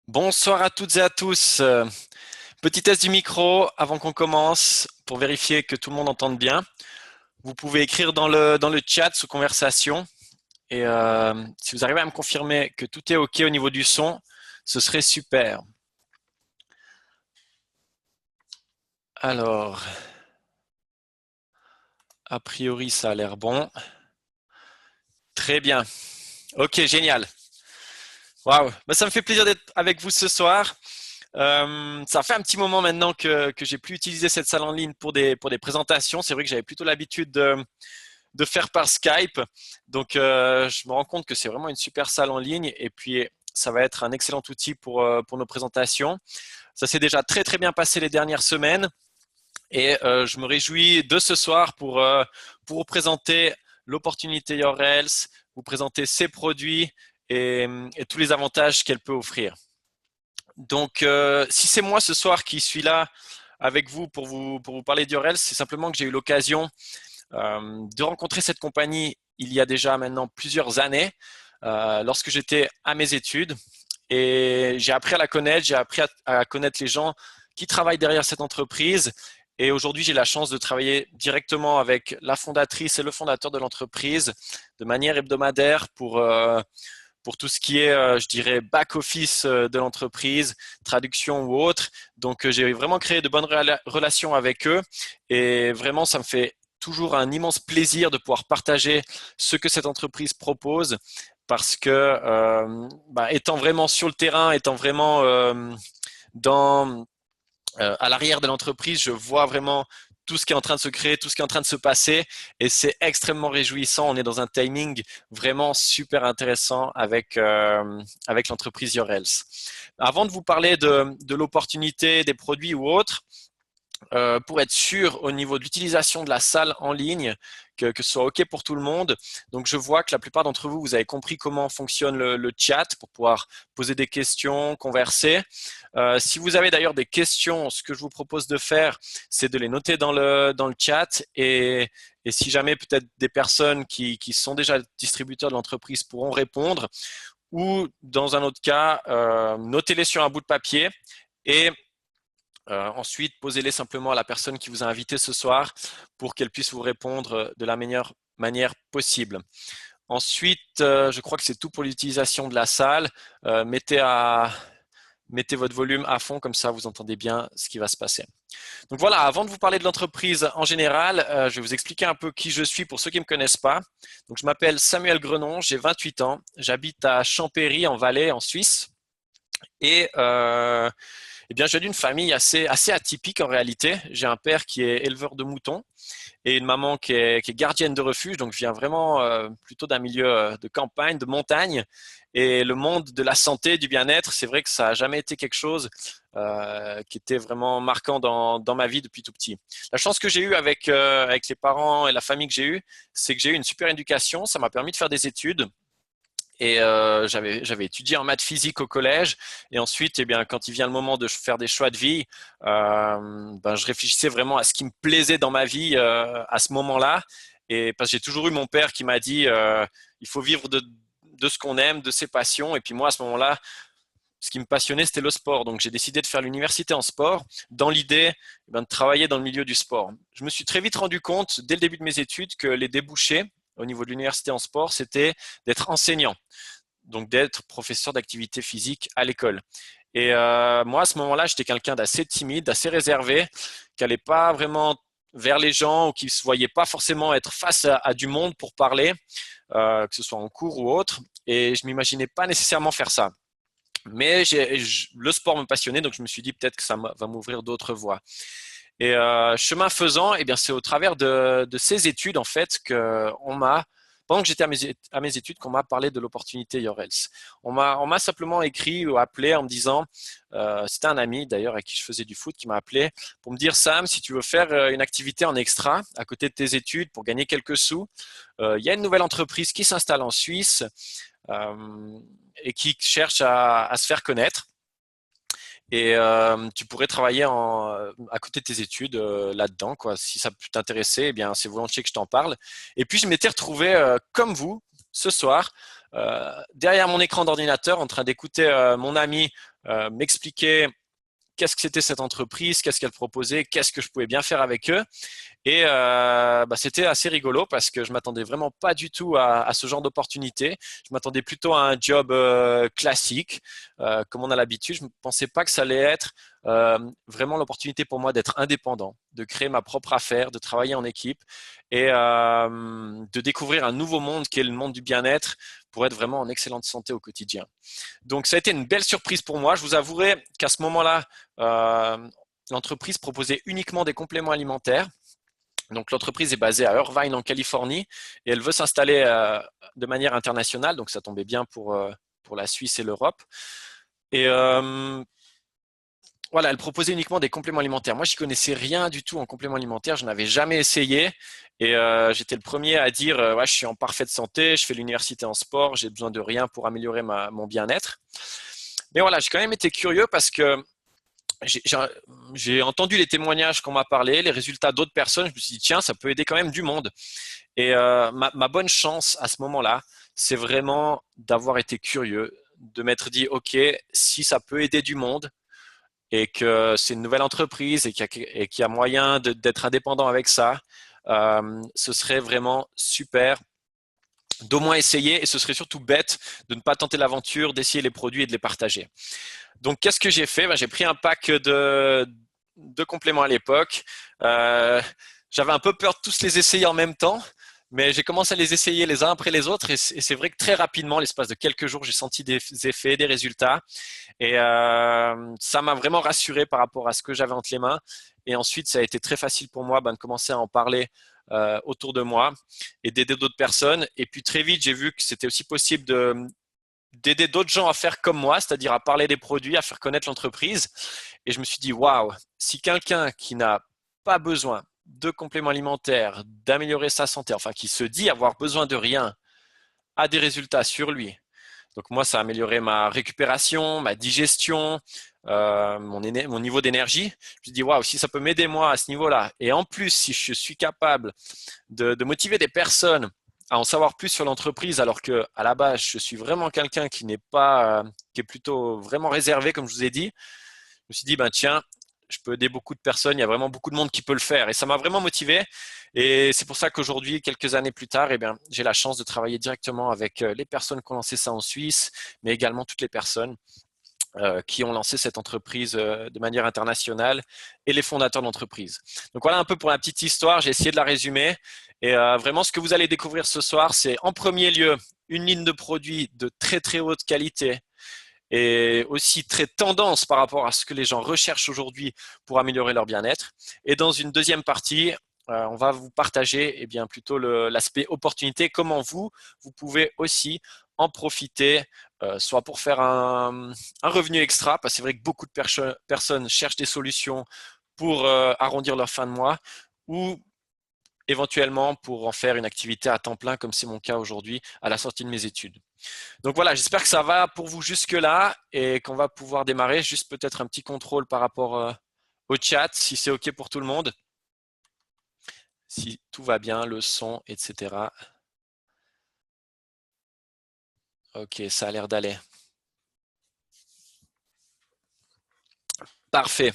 Bonsoir à toutes et à tous. Petit test du micro avant qu'on commence pour vérifier que tout le monde entende bien. Vous pouvez écrire dans le chat sous conversation et si vous arrivez à me confirmer que tout est OK au niveau du son, ce serait super. Alors, a priori, ça a l'air bon. Très bien. OK, génial. Waouh. Bah, ça me fait plaisir d'être avec vous ce soir. Ça fait un petit moment maintenant que j'ai plus utilisé cette salle en ligne pour des présentations. C'est vrai que j'avais plutôt l'habitude de faire par Skype. Donc, je me rends compte que c'est vraiment une super salle en ligne et puis ça va être un excellent outil pour nos présentations. Ça s'est déjà très très bien passé les dernières semaines et je me réjouis de ce soir pour vous présenter l'opportunité Your Else, vous présenter ses produits et tous les avantages qu'elle peut offrir. Donc, si c'est moi ce soir qui suis là avec vous pour vous parler d'Yor Else, c'est simplement que j'ai eu l'occasion de rencontrer cette compagnie il y a déjà maintenant plusieurs années, lorsque j'étais à mes études. Et j'ai appris à la connaître, j'ai appris à connaître les gens qui travaillent derrière cette entreprise. Et aujourd'hui, j'ai la chance de travailler directement avec la fondatrice et le fondateur de l'entreprise de manière hebdomadaire pour tout ce qui est, je dirais, back-office de l'entreprise, traduction ou autre. Donc, j'ai vraiment créé de bonnes relations avec eux et vraiment, ça me fait toujours un immense plaisir de pouvoir partager ce que cette entreprise propose parce que, étant vraiment sur le terrain, étant vraiment dans à l'arrière de l'entreprise, je vois vraiment tout ce qui est en train de se créer, tout ce qui est en train de se passer et c'est extrêmement réjouissant. On est dans un timing vraiment super intéressant avec l'entreprise Your Else. Avant de vous parler de l'opportunité, des produits ou autres, pour être sûr au niveau de l'utilisation de la salle en ligne, que ce soit OK pour tout le monde. Donc, je vois que la plupart d'entre vous, vous avez compris comment fonctionne le chat pour pouvoir poser des questions, converser. Si vous avez d'ailleurs des questions, ce que je vous propose de faire, c'est de les noter dans le chat et si jamais peut-être des personnes qui sont déjà distributeurs de l'entreprise pourront répondre ou dans un autre cas, notez-les sur un bout de papier et ensuite, posez-les simplement à la personne qui vous a invité ce soir pour qu'elle puisse vous répondre de la meilleure manière possible. Ensuite, je crois que c'est tout pour l'utilisation de la salle. Mettez votre volume à fond, comme ça vous entendez bien ce qui va se passer. Donc voilà, avant de vous parler de l'entreprise en général, je vais vous expliquer un peu qui je suis pour ceux qui ne me connaissent pas. Donc je m'appelle Samuel Grenon, j'ai 28 ans, j'habite à Champéry en Valais en Suisse et eh bien, je viens d'une famille assez atypique en réalité. J'ai un père qui est éleveur de moutons et une maman qui est gardienne de refuge. Donc, je viens vraiment plutôt d'un milieu de campagne, de montagne. Et le monde de la santé, du bien-être, c'est vrai que ça n'a jamais été quelque chose qui était vraiment marquant dans ma vie depuis tout petit. La chance que j'ai eue avec les parents et la famille que j'ai eue, c'est que j'ai eu une super éducation. Ça m'a permis de faire des études. Et j'avais étudié en maths physique au collège. Et ensuite, eh bien, quand il vient le moment de faire des choix de vie, je réfléchissais vraiment à ce qui me plaisait dans ma vie à ce moment-là. Et parce que j'ai toujours eu mon père qui m'a dit il faut vivre de ce qu'on aime, de ses passions. Et puis moi, à ce moment-là, ce qui me passionnait, c'était le sport. Donc j'ai décidé de faire l'université en sport dans l'idée de travailler dans le milieu du sport. Je me suis très vite rendu compte, dès le début de mes études, que les débouchés au niveau de l'université en sport, c'était d'être enseignant, donc d'être professeur d'activité physique à l'école. Et moi, à ce moment-là, j'étais quelqu'un d'assez timide, d'assez réservé, qui n'allait pas vraiment vers les gens ou qui ne se voyait pas forcément être face à du monde pour parler, que ce soit en cours ou autre. Et je ne m'imaginais pas nécessairement faire ça. Mais le sport me passionnait, donc je me suis dit peut-être que ça va m'ouvrir d'autres voies. Et chemin faisant, eh bien, c'est au travers de ces études en fait pendant que j'étais à mes études, qu'on m'a parlé de l'opportunité Your Else. On m'a simplement écrit ou appelé en me disant, c'était un ami d'ailleurs à qui je faisais du foot qui m'a appelé pour me dire Sam, si tu veux faire une activité en extra à côté de tes études pour gagner quelques sous, il y a une nouvelle entreprise qui s'installe en Suisse et qui cherche à se faire connaître. Et tu pourrais travailler à côté de tes études là-dedans, quoi. Si ça peut t'intéresser, eh bien, c'est volontiers que je t'en parle. Et puis, je m'étais retrouvé comme vous, ce soir, derrière mon écran d'ordinateur, en train d'écouter mon ami m'expliquer qu'est-ce que c'était cette entreprise, qu'est-ce qu'elle proposait, qu'est-ce que je pouvais bien faire avec eux. Et c'était assez rigolo parce que je m'attendais vraiment pas du tout à ce genre d'opportunité. Je m'attendais plutôt à un job classique, comme on a l'habitude. Je ne pensais pas que ça allait être vraiment l'opportunité pour moi d'être indépendant, de créer ma propre affaire, de travailler en équipe et de découvrir un nouveau monde qui est le monde du bien-être pour être vraiment en excellente santé au quotidien. Donc, ça a été une belle surprise pour moi. Je vous avouerai qu'à ce moment-là, l'entreprise proposait uniquement des compléments alimentaires. Donc, l'entreprise est basée à Irvine en Californie et elle veut s'installer de manière internationale. Donc, ça tombait bien pour la Suisse et l'Europe. Et voilà, elle proposait uniquement des compléments alimentaires. Moi, je n'y connaissais rien du tout en compléments alimentaires. Je n'avais jamais essayé. Et j'étais le premier à dire ouais, je suis en parfaite santé, je fais l'université en sport, j'ai besoin de rien pour améliorer mon bien-être. Mais voilà, j'ai quand même été curieux parce que j'ai entendu les témoignages qu'on m'a parlé, les résultats d'autres personnes. Je me suis dit, tiens, ça peut aider quand même du monde. Et ma bonne chance à ce moment-là, c'est vraiment d'avoir été curieux, de m'être dit, OK, si ça peut aider du monde et que c'est une nouvelle entreprise et qu'il y a moyen d'être indépendant avec ça, ce serait vraiment super d'au moins essayer et ce serait surtout bête de ne pas tenter l'aventure, d'essayer les produits et de les partager. Donc, qu'est-ce que j'ai fait? J'ai pris un pack de compléments à l'époque. J'avais un peu peur de tous les essayer en même temps, mais j'ai commencé à les essayer les uns après les autres et c'est vrai que très rapidement, l'espace de quelques jours, j'ai senti des effets, des résultats et ça m'a vraiment rassuré par rapport à ce que j'avais entre les mains. Et ensuite, ça a été très facile pour moi de commencer à en parler autour de moi et d'aider d'autres personnes. Et puis très vite, j'ai vu que c'était aussi possible d'aider d'autres gens à faire comme moi, c'est-à-dire à parler des produits, à faire connaître l'entreprise. Et je me suis dit, waouh, si quelqu'un qui n'a pas besoin de compléments alimentaires, d'améliorer sa santé, enfin qui se dit avoir besoin de rien, a des résultats sur lui. Donc moi, ça a amélioré ma récupération, ma digestion, mon niveau d'énergie. Je me suis dit, waouh, si ça peut m'aider moi à ce niveau-là, et en plus, si je suis capable de motiver des personnes à en savoir plus sur l'entreprise, alors que à la base, je suis vraiment quelqu'un qui n'est pas, qui est plutôt vraiment réservé, comme je vous ai dit. Je me suis dit, ben tiens, je peux aider beaucoup de personnes. Il y a vraiment beaucoup de monde qui peut le faire, et ça m'a vraiment motivé. Et c'est pour ça qu'aujourd'hui, quelques années plus tard, j'ai la chance de travailler directement avec les personnes qui ont lancé ça en Suisse, mais également toutes les personnes qui ont lancé cette entreprise de manière internationale et les fondateurs d'entreprise. Donc voilà un peu pour la petite histoire, j'ai essayé de la résumer et vraiment ce que vous allez découvrir ce soir, c'est en premier lieu une ligne de produits de très très haute qualité et aussi très tendance par rapport à ce que les gens recherchent aujourd'hui pour améliorer leur bien-être. Et dans une deuxième partie, on va vous partager plutôt l'aspect opportunité, comment vous pouvez aussi en profiter, soit pour faire un revenu extra, parce que c'est vrai que beaucoup de personnes cherchent des solutions pour arrondir leur fin de mois, ou éventuellement pour en faire une activité à temps plein, comme c'est mon cas aujourd'hui à la sortie de mes études. Donc voilà, j'espère que ça va pour vous jusque-là et qu'on va pouvoir démarrer. Juste peut-être un petit contrôle par rapport au chat, si c'est OK pour tout le monde. Si tout va bien, le son, etc. OK, ça a l'air d'aller. Parfait.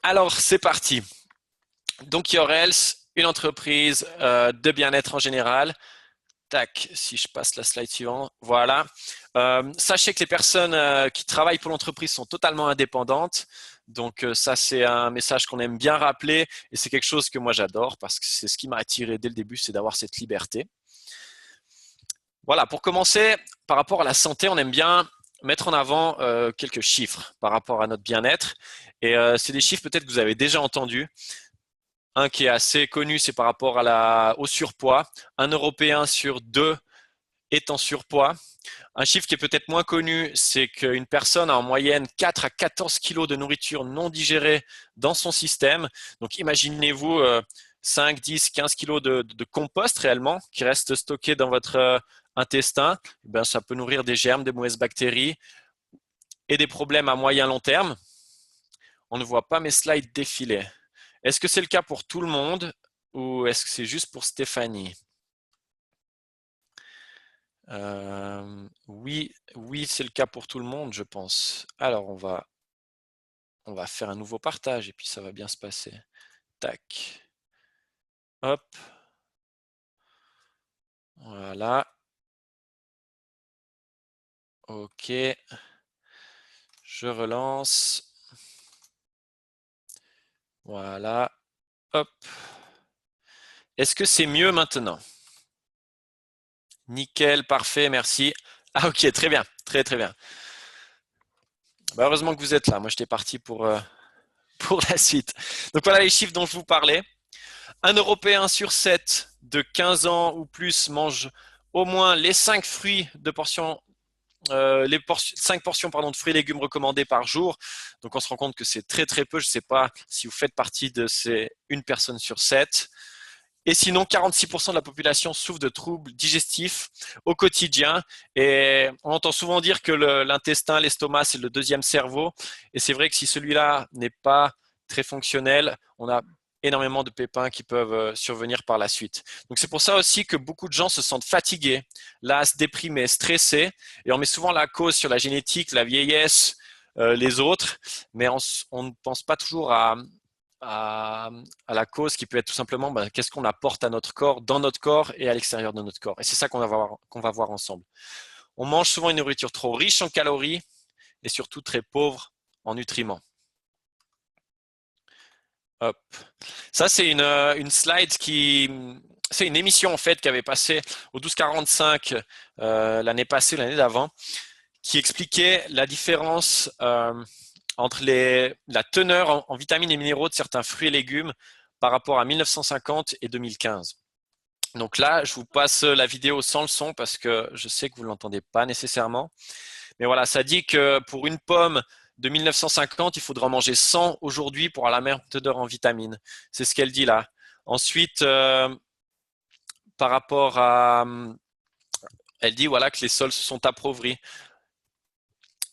Alors, c'est parti. Donc, Your Health, une entreprise de bien-être en général. Tac, si je passe la slide suivante, voilà. Sachez que les personnes qui travaillent pour l'entreprise sont totalement indépendantes. Donc ça, c'est un message qu'on aime bien rappeler et c'est quelque chose que moi j'adore parce que c'est ce qui m'a attiré dès le début, c'est d'avoir cette liberté. Voilà, pour commencer, par rapport à la santé, on aime bien mettre en avant quelques chiffres par rapport à notre bien-être. Et c'est des chiffres peut-être que vous avez déjà entendus. Un qui est assez connu, c'est par rapport au surpoids. Un Européen sur deux est en surpoids. Un chiffre qui est peut-être moins connu, c'est qu'une personne a en moyenne 4 à 14 kilos de nourriture non digérée dans son système. Donc imaginez-vous 5, 10, 15 kilos de compost réellement qui reste stocké dans votre intestin. Ça peut nourrir des germes, des mauvaises bactéries et des problèmes à moyen long terme. On ne voit pas mes slides défiler. Est-ce que c'est le cas pour tout le monde ou est-ce que c'est juste pour Stéphanie ? Oui, oui, c'est le cas pour tout le monde, je pense. Alors, on va faire un nouveau partage et puis ça va bien se passer. Tac. Hop. Voilà. OK. Je relance. Voilà. Hop. Est-ce que c'est mieux maintenant? Nickel, parfait, merci. Ah ok, très bien, très très bien. Bah, heureusement que vous êtes là, moi j'étais parti pour la suite. Donc voilà les chiffres dont je vous parlais. Un Européen sur 7 de 15 ans ou plus mange au moins les 5 fruits de portions, 5 portions pardon, de fruits et légumes recommandés par jour. Donc on se rend compte que c'est très très peu. Je ne sais pas si vous faites partie de ces une personne sur 7. Et sinon, 46% de la population souffre de troubles digestifs au quotidien. Et on entend souvent dire que l'intestin, l'estomac, c'est le deuxième cerveau. Et c'est vrai que si celui-là n'est pas très fonctionnel, on a énormément de pépins qui peuvent survenir par la suite. Donc c'est pour ça aussi que beaucoup de gens se sentent fatigués, las, déprimés, stressés. Et on met souvent la cause sur la génétique, la vieillesse, les autres. Mais on ne pense pas toujours à, la cause qui peut être tout simplement qu'est-ce qu'on apporte à notre corps, dans notre corps et à l'extérieur de notre corps. Et c'est ça qu'on va voir ensemble. On mange souvent une nourriture trop riche en calories et surtout très pauvre en nutriments. Hop. Ça, c'est une slide c'est une émission en fait qui avait passé au 1245 l'année passée, l'année d'avant, qui expliquait la différence entre la teneur en vitamines et minéraux de certains fruits et légumes par rapport à 1950 et 2015. Donc là, je vous passe la vidéo sans le son parce que je sais que vous ne l'entendez pas nécessairement. Mais voilà, ça dit que pour une pomme de 1950, il faudra en manger 100 aujourd'hui pour avoir la même teneur en vitamines. C'est ce qu'elle dit là. Ensuite, par rapport à… Elle dit voilà, que les sols se sont appauvris.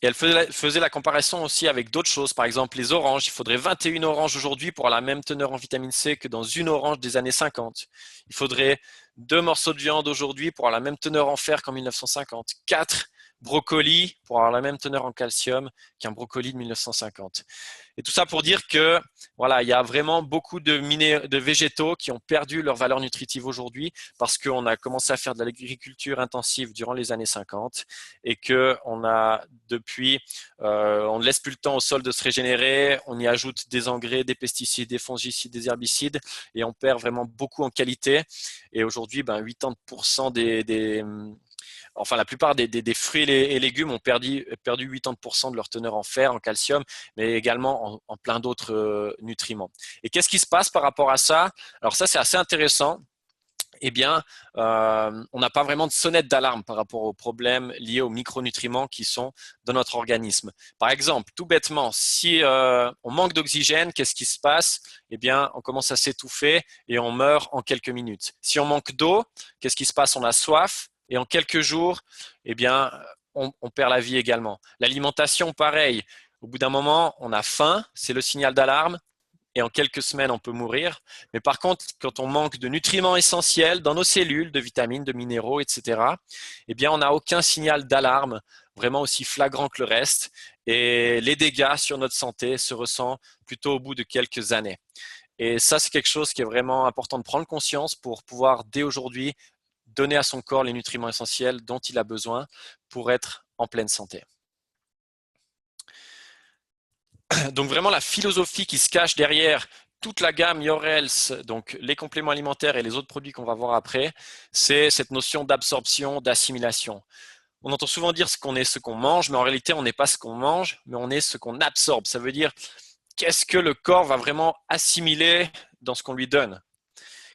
Et elle faisait la comparaison aussi avec d'autres choses. Par exemple, les oranges. Il faudrait 21 oranges aujourd'hui pour avoir la même teneur en vitamine C que dans une orange des années 50. Il faudrait 2 morceaux de viande aujourd'hui pour avoir la même teneur en fer qu'en 1950. 4 brocolis pour avoir la même teneur en calcium qu'un brocoli de 1950. Et tout ça pour dire que voilà, il y a vraiment beaucoup de végétaux qui ont perdu leur valeur nutritive aujourd'hui parce qu'on a commencé à faire de l'agriculture intensive durant les années 50 et que on a depuis, on ne laisse plus le temps au sol de se régénérer, on y ajoute des engrais, des pesticides, des fongicides, des herbicides et on perd vraiment beaucoup en qualité. Et aujourd'hui, 80% enfin la plupart des fruits et légumes ont perdu 80% de leur teneur en fer, en calcium, mais également en plein d'autres nutriments. Et qu'est-ce qui se passe par rapport à ça? Alors ça, c'est assez intéressant. Eh bien, on n'a pas vraiment de sonnette d'alarme par rapport aux problèmes liés aux micronutriments qui sont dans notre organisme. Par exemple, tout bêtement, si on manque d'oxygène, qu'est-ce qui se passe? Eh bien, on commence à s'étouffer et on meurt en quelques minutes. Si on manque d'eau, qu'est-ce qui se passe? On a soif et en quelques jours, eh bien, on perd la vie également. L'alimentation, pareil. Au bout d'un moment, on a faim, c'est le signal d'alarme et en quelques semaines, on peut mourir. Mais par contre, quand on manque de nutriments essentiels dans nos cellules, de vitamines, de minéraux, etc., eh bien, on n'a aucun signal d'alarme vraiment aussi flagrant que le reste. Et les dégâts sur notre santé se ressentent plutôt au bout de quelques années. Et ça, c'est quelque chose qui est vraiment important de prendre conscience pour pouvoir, dès aujourd'hui, donner à son corps les nutriments essentiels dont il a besoin pour être en pleine santé. Donc vraiment la philosophie qui se cache derrière toute la gamme Your Health, donc les compléments alimentaires et les autres produits qu'on va voir après, c'est cette notion d'absorption, d'assimilation. On entend souvent dire ce qu'on est, ce qu'on mange, mais en réalité, on n'est pas ce qu'on mange, mais on est ce qu'on absorbe. Ça veut dire qu'est-ce que le corps va vraiment assimiler dans ce qu'on lui donne?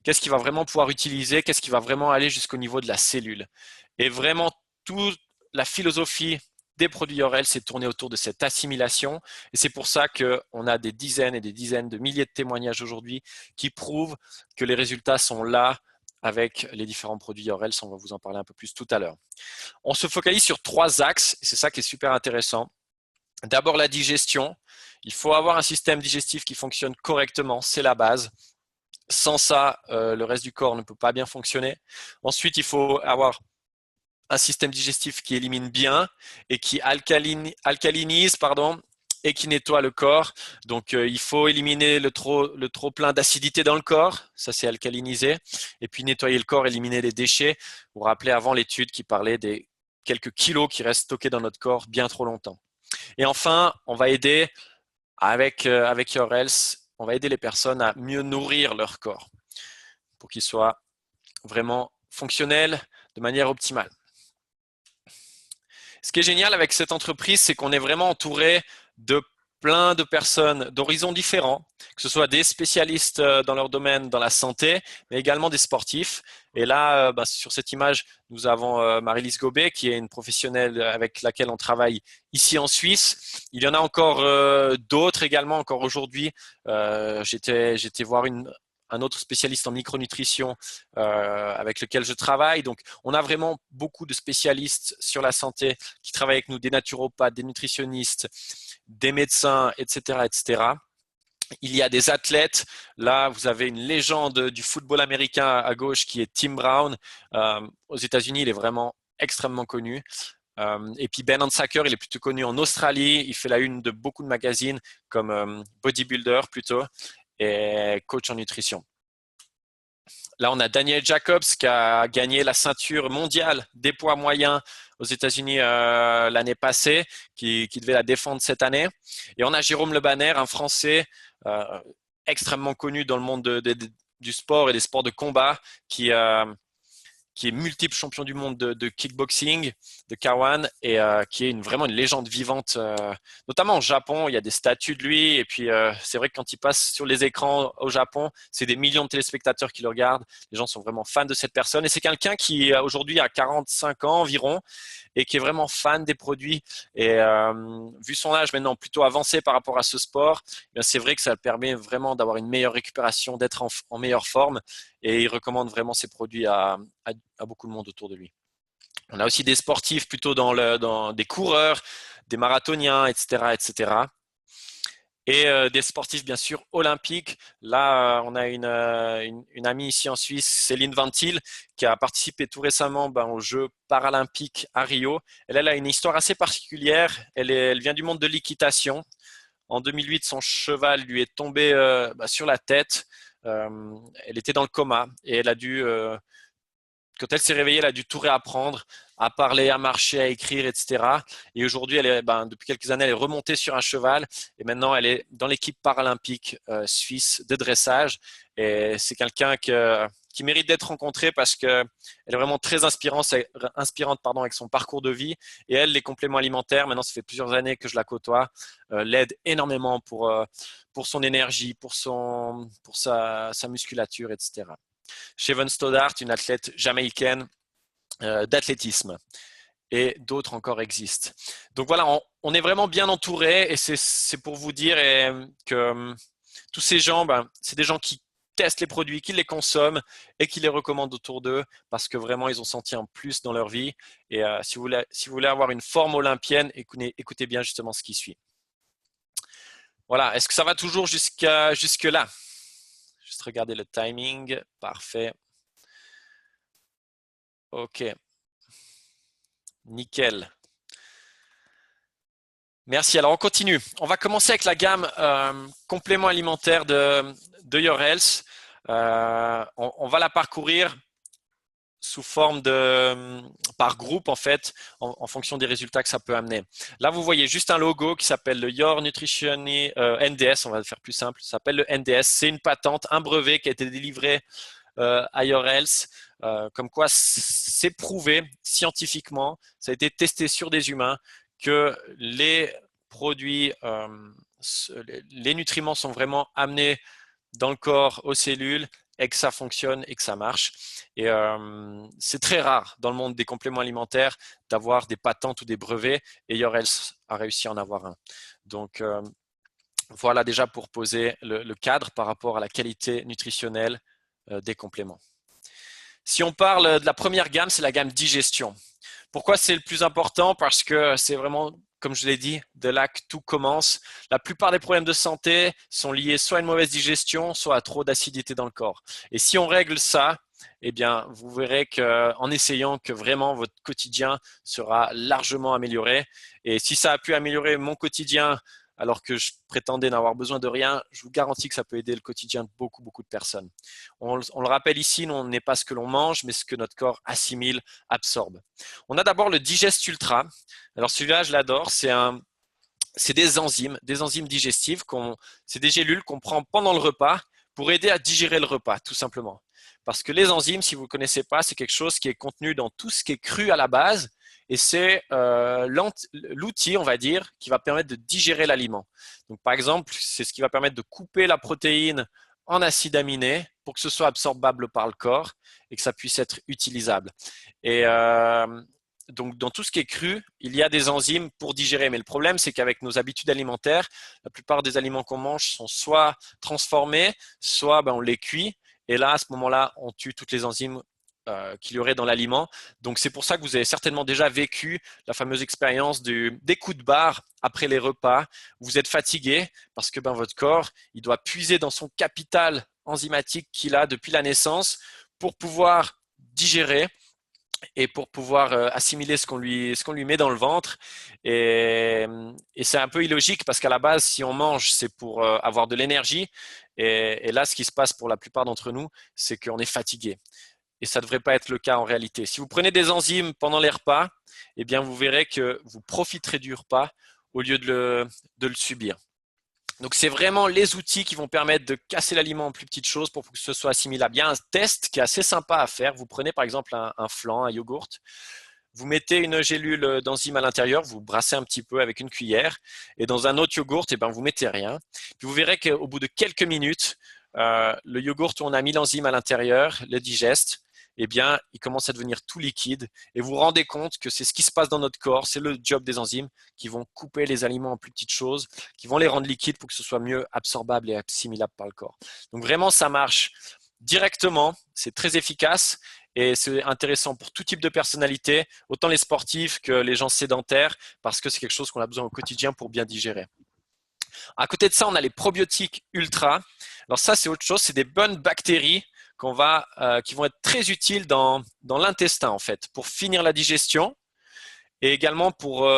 Qu'est-ce qu'il va vraiment pouvoir utiliser? Qu'est-ce qui va vraiment aller jusqu'au niveau de la cellule? Et vraiment, toute la philosophie des produits Yorel s'est tournée autour de cette assimilation. Et c'est pour ça qu'on a des dizaines et des dizaines de milliers de témoignages aujourd'hui qui prouvent que les résultats sont là avec les différents produits Yorel. On va vous en parler un peu plus tout à l'heure. On se focalise sur 3 axes et c'est ça qui est super intéressant. D'abord, la digestion. Il faut avoir un système digestif qui fonctionne correctement, c'est la base. Sans ça, le reste du corps ne peut pas bien fonctionner. Ensuite, il faut avoir un système digestif qui élimine bien et qui alcalinise, pardon, et qui nettoie le corps. Donc, il faut éliminer le trop plein d'acidité dans le corps, ça c'est alcaliniser, et puis nettoyer le corps, éliminer les déchets. Vous vous rappelez avant l'étude qui parlait des quelques kilos qui restent stockés dans notre corps bien trop longtemps. Et enfin, on va aider avec Your Health, on va aider les personnes à mieux nourrir leur corps pour qu'il soit vraiment fonctionnel de manière optimale. Ce qui est génial avec cette entreprise, c'est qu'on est vraiment entouré de plein de personnes d'horizons différents, que ce soit des spécialistes dans leur domaine, dans la santé, mais également des sportifs. Et là, sur cette image, nous avons Marie-Lise Gobet, qui est une professionnelle avec laquelle on travaille ici en Suisse. Il y en a encore d'autres également, encore aujourd'hui. J'étais voir un autre spécialiste en micronutrition avec lequel je travaille. Donc, on a vraiment beaucoup de spécialistes sur la santé qui travaillent avec nous, des naturopathes, des nutritionnistes, des médecins, etc., etc. Il y a des athlètes. Là, vous avez une légende du football américain à gauche qui est Tim Brown. Aux États-Unis, il est vraiment extrêmement connu. Et puis Ben Hansacker, il est plutôt connu en Australie. Il fait la une de beaucoup de magazines comme Bodybuilder plutôt et coach en nutrition. Là, on a Daniel Jacobs qui a gagné la ceinture mondiale des poids moyens aux États-Unis l'année passée, qui devait la défendre cette année. Et on a Jérôme Le Banner, un Français extrêmement connu dans le monde du sport et des sports de combat, qui est multiple champion du monde de kickboxing, de K1, et qui est vraiment une légende vivante, notamment au Japon. Il y a des statues de lui, et puis c'est vrai que quand il passe sur les écrans au Japon, c'est des millions de téléspectateurs qui le regardent. Les gens sont vraiment fans de cette personne, et c'est quelqu'un qui aujourd'hui a 45 ans environ, et qui est vraiment fan des produits. Et vu son âge maintenant plutôt avancé par rapport à ce sport, c'est vrai que ça permet vraiment d'avoir une meilleure récupération, d'être en meilleure forme. Et il recommande vraiment ses produits à beaucoup de monde autour de lui. On a aussi des sportifs plutôt dans des coureurs, des marathoniens, etc., etc. Et des sportifs bien sûr olympiques. Là, on a une amie ici en Suisse, Céline Ventil, qui a participé tout récemment aux Jeux paralympiques à Rio. Elle a une histoire assez particulière. Elle vient du monde de l'équitation. En 2008, son cheval lui est tombé sur la tête. Elle était dans le coma et elle a dû quand elle s'est réveillée, elle a dû tout réapprendre, à parler, à marcher, à écrire, etc. Et aujourd'hui, depuis quelques années, elle est remontée sur un cheval et maintenant, elle est dans l'équipe paralympique suisse de dressage. Et c'est quelqu'un qui mérite d'être rencontré parce qu'elle est vraiment très inspirante avec son parcours de vie. Et elle, les compléments alimentaires, maintenant, ça fait plusieurs années que je la côtoie, l'aide énormément pour son énergie, pour sa musculature, etc. Shaven Stoddart, une athlète jamaïcaine d'athlétisme. Et d'autres encore existent. Donc voilà, on est vraiment bien entouré et c'est pour vous dire que tous ces gens, c'est des gens qui testent les produits, qui les consomment et qui les recommandent autour d'eux parce que vraiment ils ont senti un plus dans leur vie. Et si vous voulez avoir une forme olympienne, écoutez bien justement ce qui suit. Voilà, est-ce que ça va toujours jusque-là? Juste regarder le timing. Parfait. Ok. Nickel. Merci. Alors, on continue. On va commencer avec la gamme compléments alimentaires de Your Health. On va la parcourir sous forme par groupe, en fait, en fonction des résultats que ça peut amener. Là, vous voyez juste un logo qui s'appelle le Your Nutrition NDS. On va le faire plus simple. Ça s'appelle le NDS. C'est une patente, un brevet qui a été délivré à Your Health, comme quoi c'est prouvé scientifiquement, ça a été testé sur des humains, que les produits, les nutriments sont vraiment amenés dans le corps, aux cellules, et que ça fonctionne et que ça marche. Et c'est très rare dans le monde des compléments alimentaires d'avoir des patentes ou des brevets, et Your Health a réussi à en avoir un. Donc voilà déjà pour poser le cadre par rapport à la qualité nutritionnelle des compléments. Si on parle de la première gamme, c'est la gamme digestion. Pourquoi c'est le plus important? Parce que c'est vraiment, comme je l'ai dit, de là que tout commence. La plupart des problèmes de santé sont liés soit à une mauvaise digestion, soit à trop d'acidité dans le corps. Et si on règle ça, eh bien, vous verrez qu'en essayant que vraiment votre quotidien sera largement amélioré. Et si ça a pu améliorer mon quotidien alors que je prétendais n'avoir besoin de rien, je vous garantis que ça peut aider le quotidien de beaucoup, beaucoup de personnes. On le rappelle ici, on n'est pas ce que l'on mange, mais ce que notre corps assimile, absorbe. On a d'abord le Digest Ultra. Alors celui-là, je l'adore. C'est des enzymes digestives. C'est des gélules qu'on prend pendant le repas pour aider à digérer le repas, tout simplement. Parce que les enzymes, si vous ne connaissez pas, c'est quelque chose qui est contenu dans tout ce qui est cru à la base et c'est l'outil, on va dire, qui va permettre de digérer l'aliment. Donc, par exemple, c'est ce qui va permettre de couper la protéine en acides aminés pour que ce soit absorbable par le corps et que ça puisse être utilisable. Et donc, dans tout ce qui est cru, il y a des enzymes pour digérer. Mais le problème, c'est qu'avec nos habitudes alimentaires, la plupart des aliments qu'on mange sont soit transformés, soit on les cuit. Et là, à ce moment-là, on tue toutes les enzymes qu'il y aurait dans l'aliment. Donc, c'est pour ça que vous avez certainement déjà vécu la fameuse expérience des coups de barre après les repas. Vous êtes fatigué parce que votre corps, il doit puiser dans son capital enzymatique qu'il a depuis la naissance pour pouvoir digérer et pour pouvoir assimiler ce qu'on lui met dans le ventre. Et c'est un peu illogique parce qu'à la base, si on mange, c'est pour avoir de l'énergie. Et là, ce qui se passe pour la plupart d'entre nous, c'est qu'on est fatigué. Et ça ne devrait pas être le cas en réalité. Si vous prenez des enzymes pendant les repas, eh bien, vous verrez que vous profiterez du repas au lieu de le subir. Donc, c'est vraiment les outils qui vont permettre de casser l'aliment en plus petites choses pour que ce soit assimilable. Il y a un test qui est assez sympa à faire. Vous prenez par exemple un flan, un yogourt. Vous mettez une gélule d'enzyme à l'intérieur, vous brassez un petit peu avec une cuillère. Et dans un autre yogourt, vous ne mettez rien. Puis vous verrez qu'au bout de quelques minutes, le yogourt où on a mis l'enzyme à l'intérieur, le digeste, il commence à devenir tout liquide et vous vous rendez compte que c'est ce qui se passe dans notre corps, c'est le job des enzymes qui vont couper les aliments en plus petites choses, qui vont les rendre liquides pour que ce soit mieux absorbable et assimilable par le corps. Donc vraiment, ça marche directement, c'est très efficace et c'est intéressant pour tout type de personnalité, autant les sportifs que les gens sédentaires, parce que c'est quelque chose qu'on a besoin au quotidien pour bien digérer. À côté de ça, on a les probiotiques ultra. Alors ça, c'est autre chose, c'est des bonnes bactéries qui vont être très utiles dans l'intestin en fait, pour finir la digestion et également pour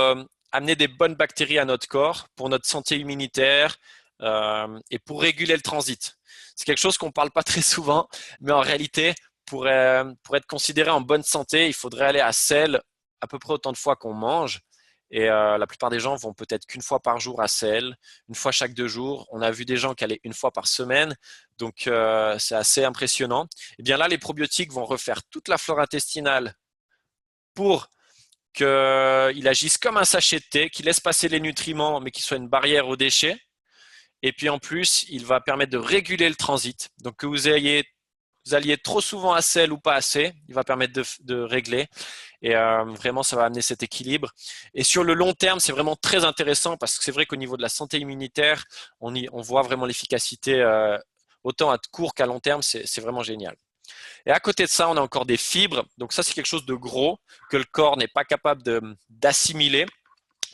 amener des bonnes bactéries à notre corps, pour notre santé immunitaire et pour réguler le transit. C'est quelque chose qu'on ne parle pas très souvent, mais en réalité, pour être considéré en bonne santé, il faudrait aller à selle à peu près autant de fois qu'on mange. Et la plupart des gens vont peut-être qu'une fois par jour à selle, une fois chaque 2 jours. On a vu des gens qui allaient une fois par semaine, donc c'est assez impressionnant. Et bien là, les probiotiques vont refaire toute la flore intestinale pour qu'il agisse comme un sachet de thé, qui laisse passer les nutriments, mais qui soit une barrière aux déchets. Et puis en plus, il va permettre de réguler le transit. Donc que vous alliez trop souvent à selle ou pas assez, il va permettre de régler. Et vraiment, ça va amener cet équilibre. Et sur le long terme, c'est vraiment très intéressant parce que c'est vrai qu'au niveau de la santé immunitaire, on voit vraiment l'efficacité autant à court qu'à long terme. C'est vraiment génial. Et à côté de ça, on a encore des fibres. Donc ça, c'est quelque chose de gros que le corps n'est pas capable d'assimiler.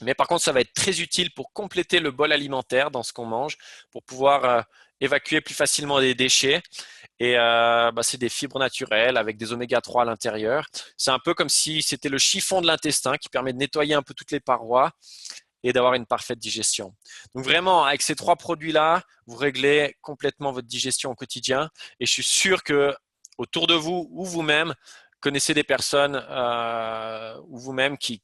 Mais par contre, ça va être très utile pour compléter le bol alimentaire dans ce qu'on mange, pour pouvoir évacuer plus facilement les déchets. Et c'est des fibres naturelles avec des oméga 3 à l'intérieur. C'est un peu comme si c'était le chiffon de l'intestin qui permet de nettoyer un peu toutes les parois et d'avoir une parfaite digestion. Donc vraiment, avec ces 3 produits-là, vous réglez complètement votre digestion au quotidien. Et je suis sûr que autour de vous ou vous-même, connaissez des personnes ou vous-même qui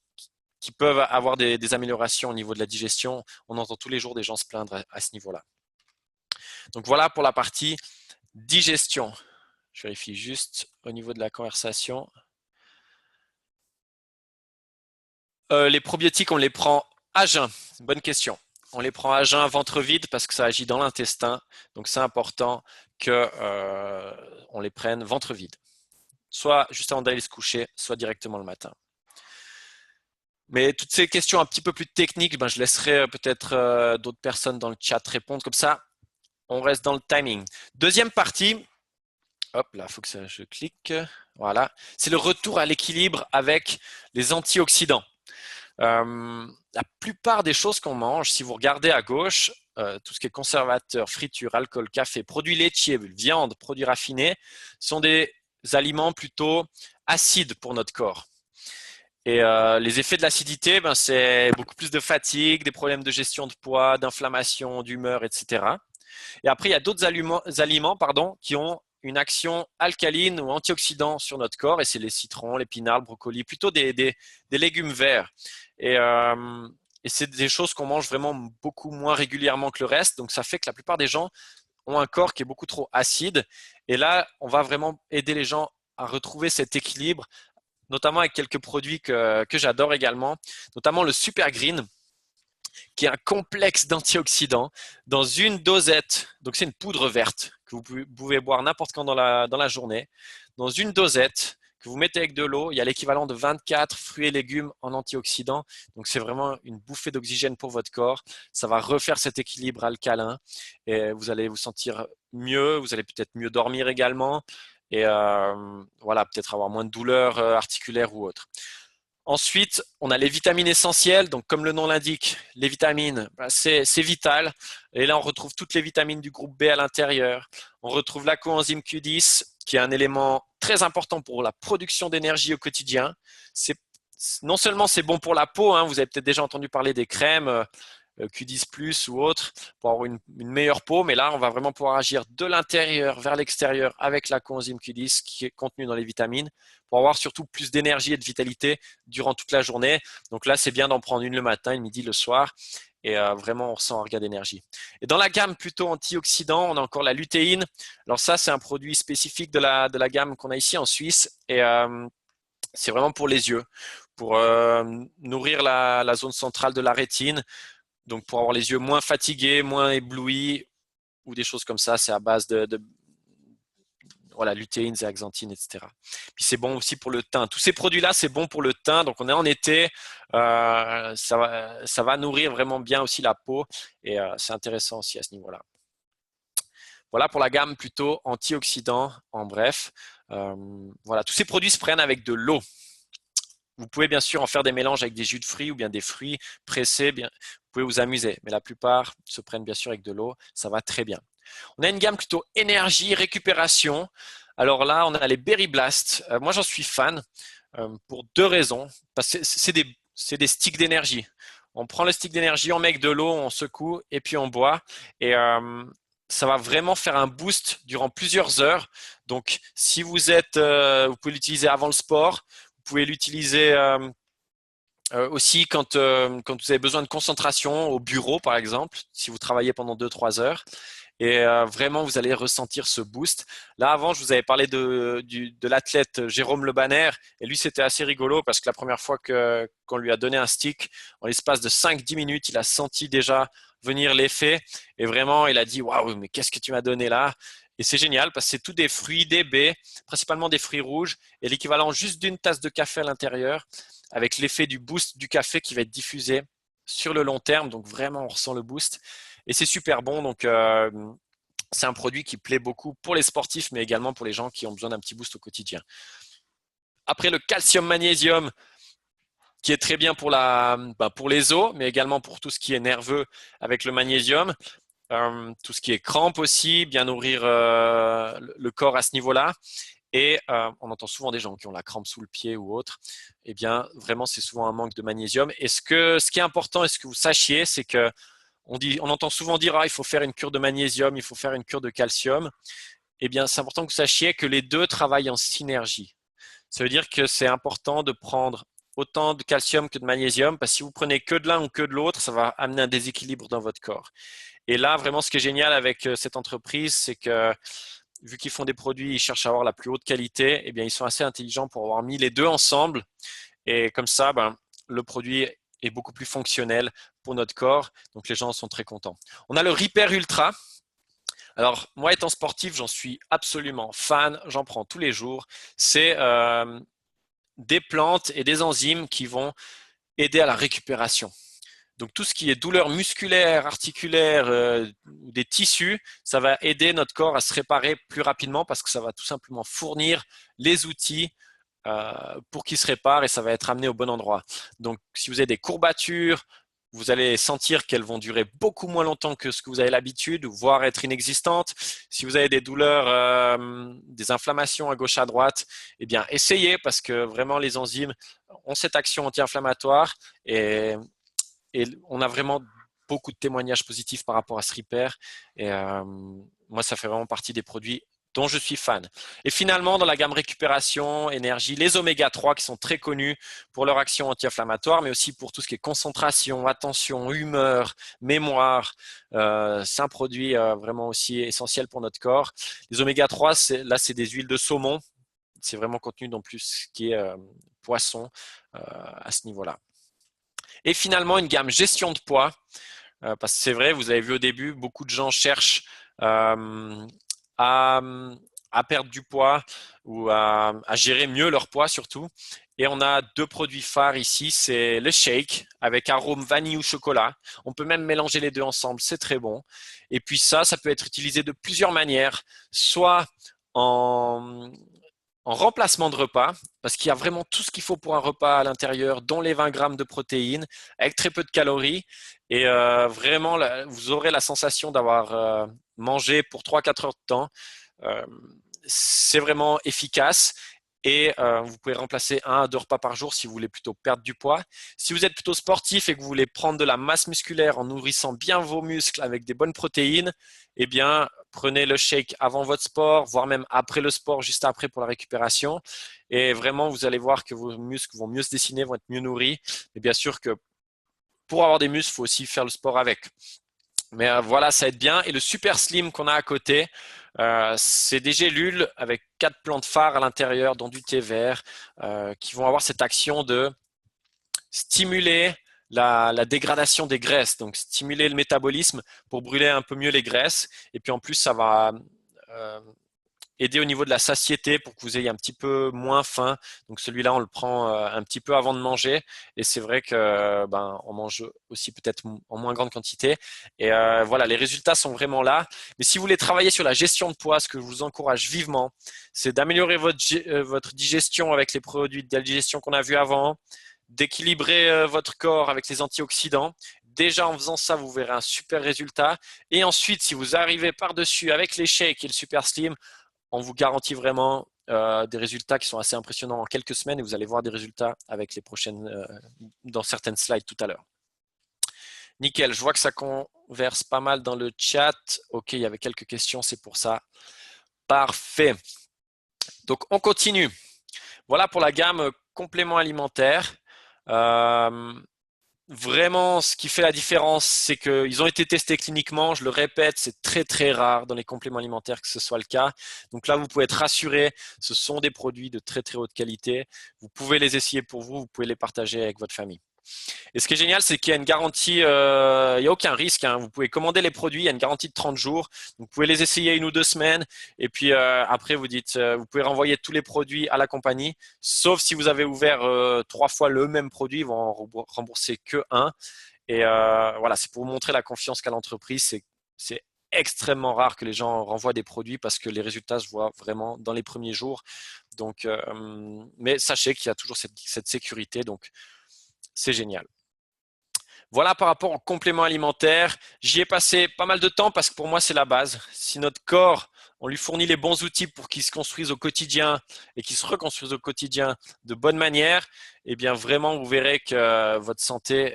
peuvent avoir des améliorations au niveau de la digestion. On entend tous les jours des gens se plaindre à ce niveau-là. Donc voilà pour la partie digestion. Je vérifie juste au niveau de la conversation. Les probiotiques, on les prend à jeun. Bonne question. On les prend à jeun, ventre vide, parce que ça agit dans l'intestin. Donc, c'est important qu'on les prenne ventre vide. Soit juste avant d'aller se coucher, soit directement le matin. Mais toutes ces questions un petit peu plus techniques, je laisserai peut-être d'autres personnes dans le chat répondre. Comme ça, on reste dans le timing. Deuxième partie. Hop, là, il faut que je clique. Voilà. C'est le retour à l'équilibre avec les antioxydants. La plupart des choses qu'on mange, si vous regardez à gauche, tout ce qui est conservateur, friture, alcool, café, produits laitiers, viande, produits raffinés, sont des aliments plutôt acides pour notre corps. Et les effets de l'acidité, ben, c'est beaucoup plus de fatigue, des problèmes de gestion de poids, d'inflammation, d'humeur, etc. Et après, il y a d'autres aliments qui ont une action alcaline ou antioxydant sur notre corps, et c'est les citrons, l'épinard, le brocoli, plutôt des légumes verts. Et, euh, et c'est des choses qu'on mange vraiment beaucoup moins régulièrement que le reste, donc ça fait que la plupart des gens ont un corps qui est beaucoup trop acide. Et là, on va vraiment aider les gens à retrouver cet équilibre, notamment avec quelques produits que j'adore également, notamment le Super Green, qui est un complexe d'antioxydants dans une dosette. Donc, c'est une poudre verte que vous pouvez boire n'importe quand dans la journée. Dans une dosette que vous mettez avec de l'eau, il y a l'équivalent de 24 fruits et légumes en antioxydants. Donc, c'est vraiment une bouffée d'oxygène pour votre corps. Ça va refaire cet équilibre alcalin et vous allez vous sentir mieux. Vous allez peut-être mieux dormir également et voilà, peut-être avoir moins de douleurs articulaires ou autres. Ensuite, on a les vitamines essentielles. Donc, comme le nom l'indique, les vitamines, c'est vital. Et là, on retrouve toutes les vitamines du groupe B à l'intérieur. On retrouve la coenzyme Q10, qui est un élément très important pour la production d'énergie au quotidien. Non seulement c'est bon pour la peau, hein, vous avez peut-être déjà entendu parler des crèmes Q10 ou autres pour avoir une meilleure peau, mais là, on va vraiment pouvoir agir de l'intérieur vers l'extérieur avec la coenzyme Q10 qui est contenue dans les vitamines pour avoir surtout plus d'énergie et de vitalité durant toute la journée. Donc là, c'est bien d'en prendre une le matin, une midi, le soir. Et vraiment, on ressent un regain d'énergie. Et dans la gamme plutôt antioxydant, on a encore la lutéine. Alors ça, c'est un produit spécifique de la gamme qu'on a ici en Suisse. Et c'est vraiment pour les yeux, pour nourrir la zone centrale de la rétine. Donc, pour avoir les yeux moins fatigués, moins éblouis ou des choses comme ça, c'est à base de voilà, lutéine, zéaxanthine, etc. Puis c'est bon aussi pour le teint. Tous ces produits-là, c'est bon pour le teint. Donc, on est en été, ça va nourrir vraiment bien aussi la peau et c'est intéressant aussi à ce niveau-là. Voilà pour la gamme plutôt antioxydant, en bref. Voilà, tous ces produits se prennent avec de l'eau. Vous pouvez bien sûr en faire des mélanges avec des jus de fruits ou bien des fruits pressés. Vous pouvez vous amuser, mais la plupart se prennent bien sûr avec de l'eau. Ça va très bien. On a une gamme plutôt énergie, récupération. Alors là, on a les Berry Blast. Moi, j'en suis fan pour deux raisons. Parce que c'est des sticks d'énergie. On prend le stick d'énergie, on met avec de l'eau, on secoue et puis on boit. Et ça va vraiment faire un boost durant plusieurs heures. Donc, si vous pouvez l'utiliser avant le sport. Vous pouvez l'utiliser aussi quand vous avez besoin de concentration au bureau, par exemple, si vous travaillez pendant 2-3 heures. Et vraiment, vous allez ressentir ce boost. Là, avant, je vous avais parlé de l'athlète Jérôme Le Banner. Et lui, c'était assez rigolo parce que la première fois qu'on lui a donné un stick, en l'espace de 5-10 minutes, il a senti déjà venir l'effet. Et vraiment, il a dit « Waouh, mais qu'est-ce que tu m'as donné là ?» Et c'est génial parce que c'est tous des fruits, des baies, principalement des fruits rouges et l'équivalent juste d'une tasse de café à l'intérieur avec l'effet du boost du café qui va être diffusé sur le long terme. Donc vraiment, on ressent le boost et c'est super bon. Donc c'est un produit qui plaît beaucoup pour les sportifs mais également pour les gens qui ont besoin d'un petit boost au quotidien. Après le calcium-magnésium qui est très bien pour les os mais également pour tout ce qui est nerveux avec le magnésium. Tout ce qui est crampes aussi, bien nourrir le corps à ce niveau-là. Et on entend souvent des gens qui ont la crampe sous le pied ou autre. Eh bien, vraiment, c'est souvent un manque de magnésium. Et ce qui est important et ce que vous sachiez, c'est que on entend souvent dire il faut faire une cure de magnésium, il faut faire une cure de calcium. Eh bien, c'est important que vous sachiez que les deux travaillent en synergie. Ça veut dire que c'est important de prendre autant de calcium que de magnésium, parce que si vous prenez que de l'un ou que de l'autre, ça va amener un déséquilibre dans votre corps. Et là, vraiment, ce qui est génial avec cette entreprise, c'est que vu qu'ils font des produits, ils cherchent à avoir la plus haute qualité, eh bien, ils sont assez intelligents pour avoir mis les deux ensemble. Et comme ça, le produit est beaucoup plus fonctionnel pour notre corps. Donc, les gens sont très contents. On a le Repair Ultra. Alors, moi, étant sportif, j'en suis absolument fan. J'en prends tous les jours. C'est des plantes et des enzymes qui vont aider à la récupération. Donc, tout ce qui est douleur musculaire, articulaire ou des tissus, ça va aider notre corps à se réparer plus rapidement parce que ça va tout simplement fournir les outils pour qu'il se répare et ça va être amené au bon endroit. Donc, si vous avez des courbatures, vous allez sentir qu'elles vont durer beaucoup moins longtemps que ce que vous avez l'habitude, voire être inexistantes. Si vous avez des douleurs, des inflammations à gauche à droite, eh bien, essayez parce que vraiment les enzymes ont cette action anti-inflammatoire et on a vraiment beaucoup de témoignages positifs par rapport à ce repair. Et moi, ça fait vraiment partie des produits dont je suis fan. Et finalement, dans la gamme récupération, énergie, les oméga 3 qui sont très connus pour leur action anti-inflammatoire, mais aussi pour tout ce qui est concentration, attention, humeur, mémoire. C'est un produit vraiment aussi essentiel pour notre corps. Les oméga 3, là, c'est des huiles de saumon. C'est vraiment contenu dans plus ce qui est poisson à ce niveau-là. Et finalement, une gamme gestion de poids. Parce que c'est vrai, vous avez vu au début, beaucoup de gens cherchent à perdre du poids ou à gérer mieux leur poids surtout. Et on a deux produits phares ici, c'est le shake avec arôme vanille ou chocolat. On peut même mélanger les deux ensemble, c'est très bon. Et puis ça peut être utilisé de plusieurs manières, soit en remplacement de repas, parce qu'il y a vraiment tout ce qu'il faut pour un repas à l'intérieur, dont les 20 grammes de protéines, avec très peu de calories. Et vraiment, vous aurez la sensation d'avoir mangé pour 3-4 heures de temps. C'est vraiment efficace. Et vous pouvez remplacer 1 à 2 repas par jour si vous voulez plutôt perdre du poids. Si vous êtes plutôt sportif et que vous voulez prendre de la masse musculaire en nourrissant bien vos muscles avec des bonnes protéines, eh bien, prenez le shake avant votre sport, voire même après le sport, juste après pour la récupération. Et vraiment, vous allez voir que vos muscles vont mieux se dessiner, vont être mieux nourris. Et bien sûr que pour avoir des muscles, il faut aussi faire le sport avec. Mais voilà, ça aide bien. Et le Super Slim qu'on a à côté, c'est des gélules avec 4 plantes phares à l'intérieur, dont du thé vert, qui vont avoir cette action de stimuler la dégradation des graisses, donc stimuler le métabolisme pour brûler un peu mieux les graisses. Et puis en plus, ça va aider au niveau de la satiété pour que vous ayez un petit peu moins faim. Donc celui-là, on le prend un petit peu avant de manger. Et c'est vrai que on mange aussi peut-être en moins grande quantité. Et voilà, les résultats sont vraiment là. Mais si vous voulez travailler sur la gestion de poids, ce que je vous encourage vivement, c'est d'améliorer votre digestion avec les produits de digestion qu'on a vus avant, d'équilibrer votre corps avec les antioxydants. Déjà, en faisant ça, vous verrez un super résultat. Et ensuite, si vous arrivez par-dessus avec les shakes et le Super Slim, on vous garantit vraiment des résultats qui sont assez impressionnants en quelques semaines et vous allez voir des résultats avec les prochaines, dans certaines slides tout à l'heure. Nickel, je vois que ça converse pas mal dans le chat. Ok, il y avait quelques questions, c'est pour ça. Parfait. Donc, on continue. Voilà pour la gamme compléments alimentaires. Vraiment, ce qui fait la différence, c'est qu'ils ont été testés cliniquement. Je le répète, c'est très très rare dans les compléments alimentaires que ce soit le cas. Donc là, vous pouvez être rassuré. Ce sont des produits de très très haute qualité. Vous pouvez les essayer pour vous. Vous pouvez les partager avec votre famille. Et ce qui est génial, c'est qu'il y a une garantie, il n'y a aucun risque. Hein. Vous pouvez commander les produits, il y a une garantie de 30 jours. Vous pouvez les essayer 1 ou 2 semaines. Et puis après, vous dites, vous pouvez renvoyer tous les produits à la compagnie, sauf si vous avez ouvert 3 fois le même produit, ils vont en rembourser que 1. Et voilà, c'est pour vous montrer la confiance qu'a l'entreprise. C'est extrêmement rare que les gens renvoient des produits parce que les résultats se voient vraiment dans les premiers jours. Donc, mais sachez qu'il y a toujours cette sécurité. Donc, c'est génial. Voilà par rapport aux compléments alimentaires. J'y ai passé pas mal de temps parce que pour moi, c'est la base. Si notre corps, on lui fournit les bons outils pour qu'il se construise au quotidien et qu'il se reconstruise au quotidien de bonne manière, eh bien vraiment, vous verrez que votre santé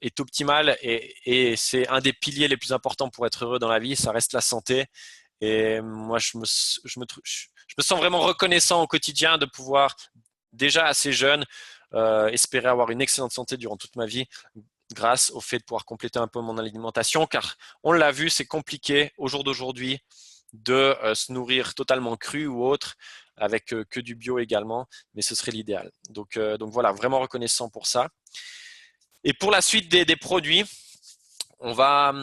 est optimale et c'est un des piliers les plus importants pour être heureux dans la vie. Ça reste la santé. Et moi, je me sens vraiment reconnaissant au quotidien de pouvoir, déjà assez jeune, espérer avoir une excellente santé durant toute ma vie grâce au fait de pouvoir compléter un peu mon alimentation, car on l'a vu, c'est compliqué au jour d'aujourd'hui de se nourrir totalement cru ou autre, avec que du bio également, mais ce serait l'idéal. Donc voilà, vraiment reconnaissant pour ça. Et pour la suite des produits, on va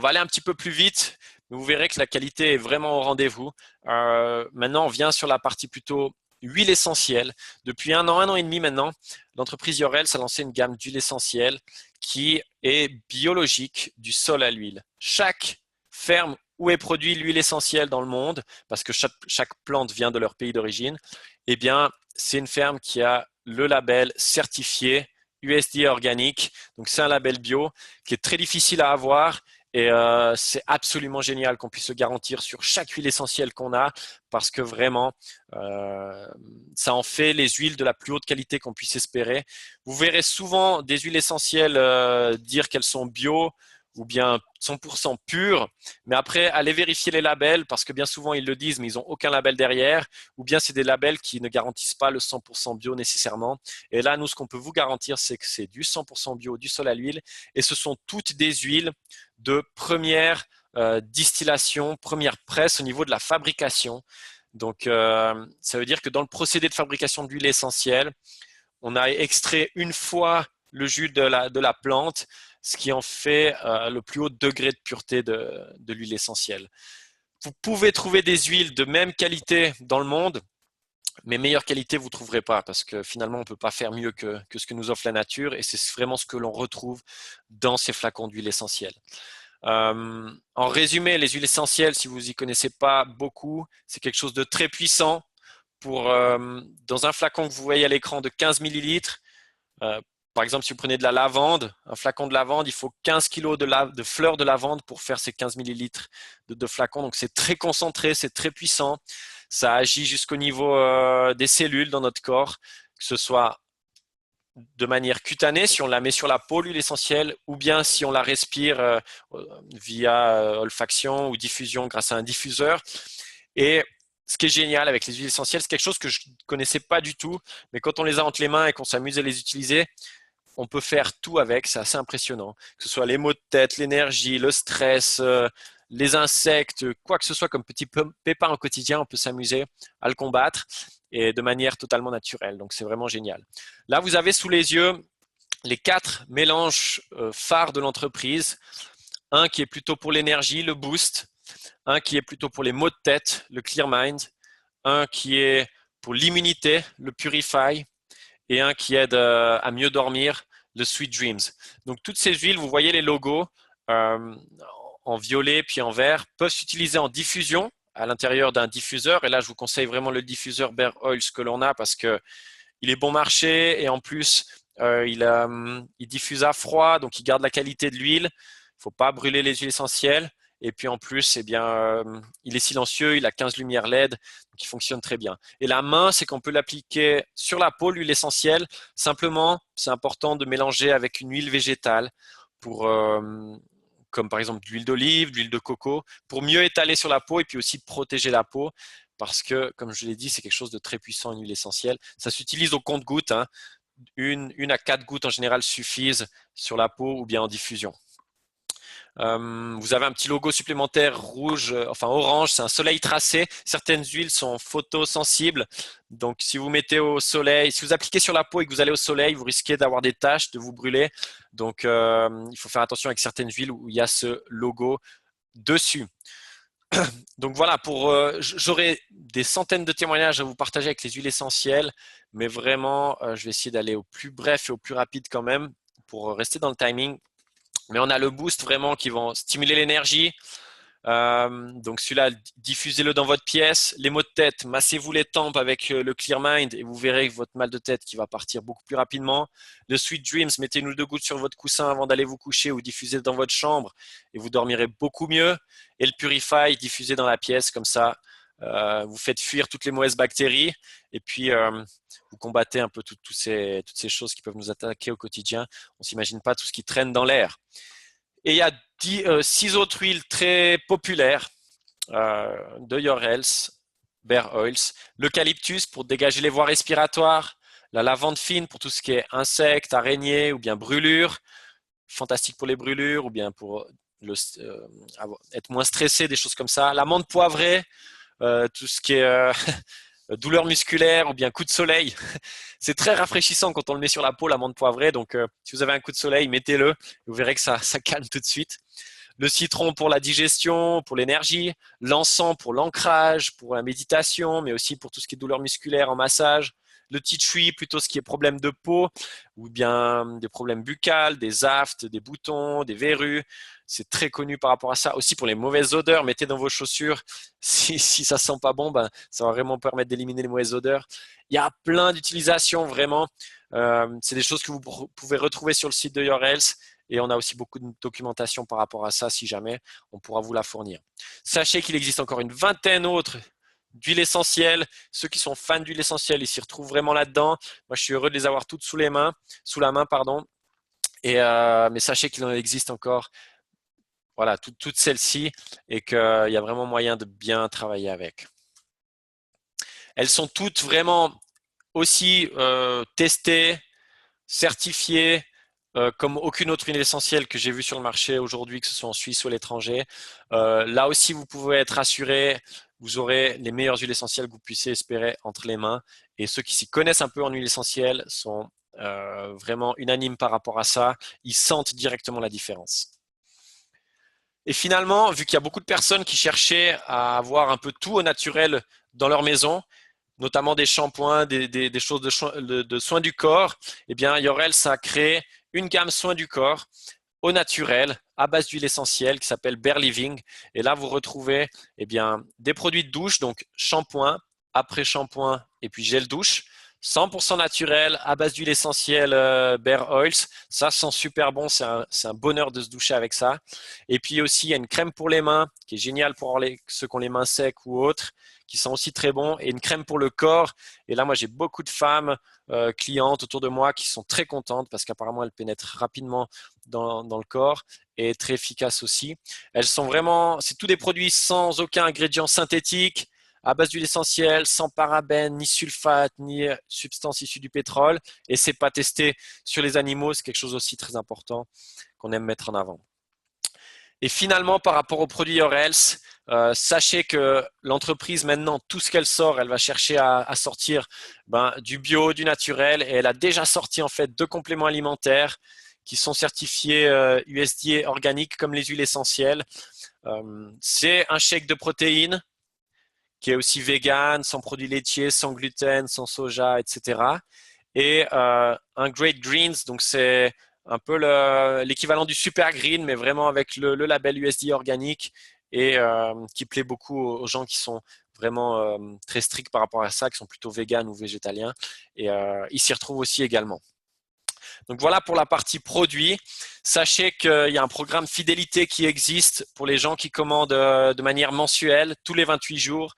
aller un petit peu plus vite, mais vous verrez que la qualité est vraiment au rendez-vous. Maintenant, on vient sur la partie plutôt huile essentielle. Depuis 1 an et demi maintenant, l'entreprise Yorels a lancé une gamme d'huile essentielle qui est biologique du sol à l'huile. Chaque ferme où est produit l'huile essentielle dans le monde, parce que chaque plante vient de leur pays d'origine, eh bien, c'est une ferme qui a le label certifié USDA organique. Donc, c'est un label bio qui est très difficile à avoir Et c'est absolument génial qu'on puisse le garantir sur chaque huile essentielle qu'on a parce que vraiment, ça en fait les huiles de la plus haute qualité qu'on puisse espérer. Vous verrez souvent des huiles essentielles dire qu'elles sont bio ou bien 100% pures, mais après, allez vérifier les labels parce que bien souvent, ils le disent, mais ils n'ont aucun label derrière, ou bien c'est des labels qui ne garantissent pas le 100% bio nécessairement. Et là, nous, ce qu'on peut vous garantir, c'est que c'est du 100% bio, du sol à l'huile, et ce sont toutes des huiles de première distillation, première presse au niveau de la fabrication. Donc, ça veut dire que dans le procédé de fabrication d'huile essentielle, on a extrait une fois le jus de la plante, ce qui en fait le plus haut degré de pureté de l'huile essentielle. Vous pouvez trouver des huiles de même qualité dans le monde, mais meilleure qualité, vous ne trouverez pas parce que finalement, on ne peut pas faire mieux que ce que nous offre la nature et c'est vraiment ce que l'on retrouve dans ces flacons d'huile essentielle. En résumé, les huiles essentielles, si vous n'y connaissez pas beaucoup, c'est quelque chose de très puissant. Dans un flacon que vous voyez à l'écran de 15 millilitres, par exemple, si vous prenez de la lavande, un flacon de lavande, il faut 15 kg de fleurs de lavande pour faire ces 15 millilitres de flacon. Donc, c'est très concentré, c'est très puissant. Ça agit jusqu'au niveau des cellules dans notre corps, que ce soit de manière cutanée, si on la met sur la peau, l'huile essentielle, ou bien si on la respire via olfaction ou diffusion grâce à un diffuseur. Et ce qui est génial avec les huiles essentielles, c'est quelque chose que je ne connaissais pas du tout, mais quand on les a entre les mains et qu'on s'amuse à les utiliser, on peut faire tout avec, c'est assez impressionnant. Que ce soit les maux de tête, l'énergie, le stress, les insectes, quoi que ce soit comme petit pépin au quotidien, on peut s'amuser à le combattre et de manière totalement naturelle. Donc, c'est vraiment génial. Là, vous avez sous les yeux les 4 mélanges phares de l'entreprise. Un qui est plutôt pour l'énergie, le Boost. Un qui est plutôt pour les maux de tête, le Clear Mind. Un qui est pour l'immunité, le Purify. Et un qui aide à mieux dormir, le Sweet Dreams. Donc, toutes ces huiles, vous voyez les logos en violet puis en vert, peuvent s'utiliser en diffusion à l'intérieur d'un diffuseur. Et là, je vous conseille vraiment le diffuseur Bear Oils que l'on a parce qu'il est bon marché et en plus, il diffuse à froid, donc il garde la qualité de l'huile. Il ne faut pas brûler les huiles essentielles. Et puis en plus, il est silencieux, il a 15 lumières LED, donc il fonctionne très bien. Et la main, c'est qu'on peut l'appliquer sur la peau, l'huile essentielle. Simplement, c'est important de mélanger avec une huile végétale, comme par exemple de l'huile d'olive, de l'huile de coco, pour mieux étaler sur la peau et puis aussi protéger la peau. Parce que, comme je l'ai dit, c'est quelque chose de très puissant, une huile essentielle. Ça s'utilise au compte-gouttes. Hein. Une à 4 gouttes en général suffisent sur la peau ou bien en diffusion. Vous avez un petit logo supplémentaire rouge, enfin orange, c'est un soleil tracé. Certaines huiles sont photosensibles, donc si vous mettez au soleil, si vous appliquez sur la peau et que vous allez au soleil, vous risquez d'avoir des taches, de vous brûler. Donc il faut faire attention avec certaines huiles où il y a ce logo dessus. Donc voilà, j'aurai des centaines de témoignages à vous partager avec les huiles essentielles, mais vraiment, je vais essayer d'aller au plus bref et au plus rapide quand même pour rester dans le timing. Mais on a le boost vraiment qui va stimuler l'énergie. Donc celui-là, diffusez-le dans votre pièce. Les maux de tête, massez-vous les tempes avec le Clear Mind et vous verrez votre mal de tête qui va partir beaucoup plus rapidement. Le Sweet Dreams, mettez une ou deux gouttes sur votre coussin avant d'aller vous coucher ou diffusez dans votre chambre et vous dormirez beaucoup mieux. Et le Purify, diffusez dans la pièce comme ça. Vous faites fuir toutes les mauvaises bactéries et puis vous combattez un peu toutes ces choses qui peuvent nous attaquer au quotidien. On ne s'imagine pas tout ce qui traîne dans l'air. Et il y a 6 autres huiles très populaires de Your Health, Bear Oils. L'eucalyptus pour dégager les voies respiratoires, la lavande fine pour tout ce qui est insectes, araignées ou bien brûlures, fantastique pour les brûlures ou bien pour être moins stressé, des choses comme ça. L'amande poivrée, tout ce qui est douleur musculaire ou bien coup de soleil. C'est très rafraîchissant quand on le met sur la peau, l'amande poivrée. Donc, si vous avez un coup de soleil, mettez-le. Vous verrez que ça calme tout de suite. Le citron pour la digestion, pour l'énergie. L'encens pour l'ancrage, pour la méditation, mais aussi pour tout ce qui est douleur musculaire en massage. Le tea tree, plutôt ce qui est problème de peau ou bien des problèmes buccales, des aftes, des boutons, des verrues. C'est très connu par rapport à ça. Aussi pour les mauvaises odeurs, mettez dans vos chaussures. Si ça sent pas bon, ça va vraiment permettre d'éliminer les mauvaises odeurs. Il y a plein d'utilisations vraiment. C'est des choses que vous pouvez retrouver sur le site de Your Health et on a aussi beaucoup de documentation par rapport à ça. Si jamais, on pourra vous la fournir. Sachez qu'il existe encore une vingtaine d'autres d'huiles essentielles. Ceux qui sont fans d'huiles essentielles, ils s'y retrouvent vraiment là-dedans. Moi, je suis heureux de les avoir toutes sous la main, pardon. Mais sachez qu'il en existe encore, voilà, toutes celles-ci, et qu'il y a vraiment moyen de bien travailler avec. Elles sont toutes vraiment aussi testées, certifiées, comme aucune autre huile essentielle que j'ai vue sur le marché aujourd'hui, que ce soit en Suisse ou à l'étranger. Là aussi, vous pouvez être assuré, vous aurez les meilleures huiles essentielles que vous puissiez espérer entre les mains. Et ceux qui s'y connaissent un peu en huile essentielle sont vraiment unanimes par rapport à ça. Ils sentent directement la différence. Et finalement, vu qu'il y a beaucoup de personnes qui cherchaient à avoir un peu tout au naturel dans leur maison, notamment des shampoings, des choses de soins du corps, eh bien, Yorels a créé une gamme soins du corps au naturel à base d'huile essentielle qui s'appelle Bare Living. Et là, vous retrouvez eh bien, des produits de douche, donc shampoing, après-shampoing et puis gel douche. 100% naturel à base d'huile essentielle Bare Oils. Ça sent super bon, c'est un bonheur de se doucher avec ça. Et puis aussi, il y a une crème pour les mains qui est géniale pour ceux qui ont les mains secs ou autres, qui sont aussi très bons, et une crème pour le corps. Et là, moi, j'ai beaucoup de femmes clientes autour de moi qui sont très contentes parce qu'apparemment, elles pénètrent rapidement dans le corps et très efficaces aussi. Elles sont vraiment, c'est tous des produits sans aucun ingrédient synthétique, à base d'huile essentielle, sans parabènes, ni sulfate, ni substances issues du pétrole. Et c'est pas testé sur les animaux, c'est quelque chose aussi très important qu'on aime mettre en avant. Et finalement, par rapport aux produits Yorels, sachez que l'entreprise, maintenant, tout ce qu'elle sort, elle va chercher à sortir du bio, du naturel, et elle a déjà sorti en fait 2 compléments alimentaires qui sont certifiés USDA organiques comme les huiles essentielles. C'est un shake de protéines qui est aussi vegan, sans produits laitiers, sans gluten, sans soja, etc. Et un Great Greens, donc c'est un peu l'équivalent du Super Green, mais vraiment avec le label USDA organique, et qui plaît beaucoup aux gens qui sont vraiment très stricts par rapport à ça, qui sont plutôt véganes ou végétaliens. Et ils s'y retrouvent aussi également. Donc voilà pour la partie produit. Sachez qu'il y a un programme fidélité qui existe pour les gens qui commandent de manière mensuelle, tous les 28 jours.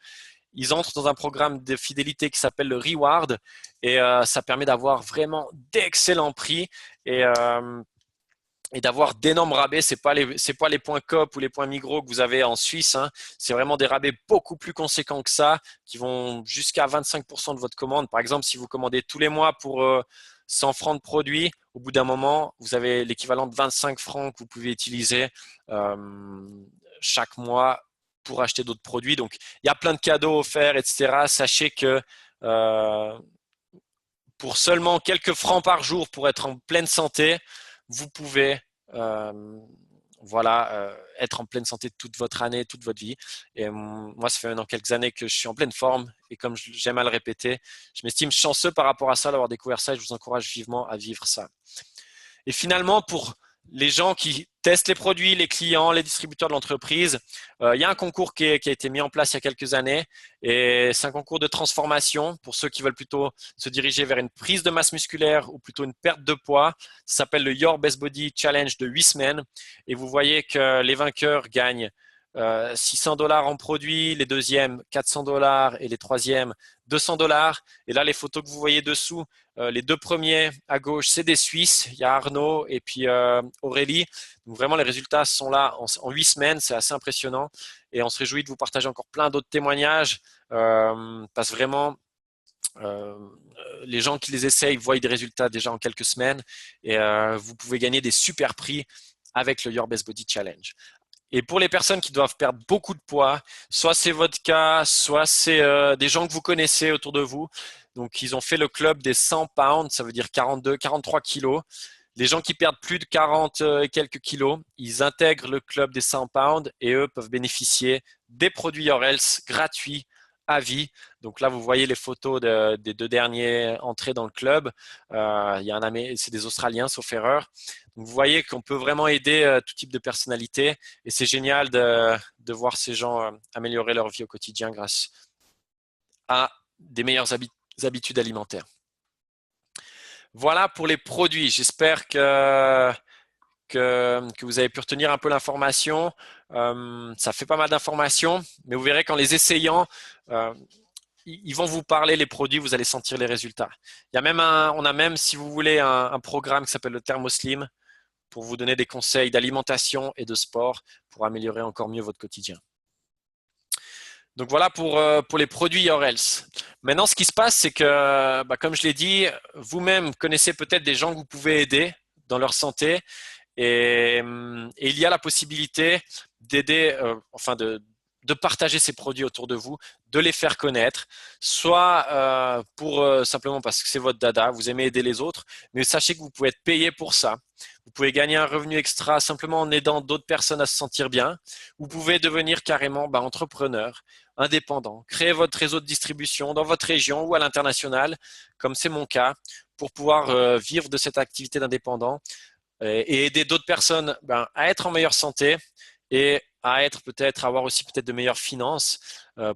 Ils entrent dans un programme de fidélité qui s'appelle le Reward, et ça permet d'avoir vraiment d'excellents prix et d'avoir d'énormes rabais. C'est pas les points Coop ou les points Migros que vous avez en Suisse, hein. C'est vraiment des rabais beaucoup plus conséquents que ça, qui vont jusqu'à 25% de votre commande. Par exemple, si vous commandez tous les mois pour 100 francs de produits, au bout d'un moment, vous avez l'équivalent de 25 francs que vous pouvez utiliser chaque mois pour acheter d'autres produits. Donc, il y a plein de cadeaux offerts, etc. Sachez que pour seulement quelques francs par jour pour être en pleine santé, vous pouvez être en pleine santé toute votre année, toute votre vie. Et moi, ça fait maintenant quelques années que je suis en pleine forme, et comme j'aime à le répéter, je m'estime chanceux par rapport à ça, d'avoir découvert ça, et je vous encourage vivement à vivre ça. Et finalement, pour les gens qui testent les produits, les clients, les distributeurs de l'entreprise, il y a un concours qui a été mis en place il y a quelques années, et c'est un concours de transformation pour ceux qui veulent plutôt se diriger vers une prise de masse musculaire ou plutôt une perte de poids. Ça s'appelle le Your Best Body Challenge de 8 semaines, et vous voyez que les vainqueurs gagnent 600 $ en produits, les deuxièmes 400 $ et les troisièmes 200 $. Et là, les photos que vous voyez dessous, les 2 premiers à gauche, c'est des Suisses. Il y a Arnaud et puis Aurélie. Donc vraiment, les résultats sont là en 8 semaines. C'est assez impressionnant. Et on se réjouit de vous partager encore plein d'autres témoignages, parce que vraiment, les gens qui les essayent voient des résultats déjà en quelques semaines, et vous pouvez gagner des super prix avec le Your Best Body Challenge. Et pour les personnes qui doivent perdre beaucoup de poids, soit c'est votre cas, soit c'est des gens que vous connaissez autour de vous. Donc, ils ont fait le club des 100 pounds, ça veut dire 42, 43 kilos. Les gens qui perdent plus de 40 et quelques kilos, ils intègrent le club des 100 pounds, et eux peuvent bénéficier des produits Yorels gratuits à vie. Donc là, vous voyez les photos des 2 derniers entrées dans le club. C'est des Australiens, sauf erreur. Donc, vous voyez qu'on peut vraiment aider tout type de personnalité, et c'est génial de voir ces gens améliorer leur vie au quotidien grâce à des meilleures habitudes alimentaires. Voilà pour les produits. J'espère que que vous avez pu retenir un peu l'information. Ça fait pas mal d'informations, mais vous verrez qu'en les essayant, ils vont vous parler les produits, vous allez sentir les résultats. On a même, si vous voulez, un programme qui s'appelle le ThermoSlim pour vous donner des conseils d'alimentation et de sport pour améliorer encore mieux votre quotidien. Donc voilà pour les produits Your Health. Maintenant, ce qui se passe, c'est que, comme je l'ai dit, vous-même connaissez peut-être des gens que vous pouvez aider dans leur santé et il y a la possibilité d'aider, de partager ces produits autour de vous, de les faire connaître, soit simplement parce que c'est votre dada, vous aimez aider les autres, mais sachez que vous pouvez être payé pour ça. Vous pouvez gagner un revenu extra simplement en aidant d'autres personnes à se sentir bien. Vous pouvez devenir carrément entrepreneur, indépendant, créer votre réseau de distribution dans votre région ou à l'international, comme c'est mon cas, pour pouvoir vivre de cette activité d'indépendant et aider d'autres personnes à être en meilleure santé et à avoir aussi peut-être de meilleures finances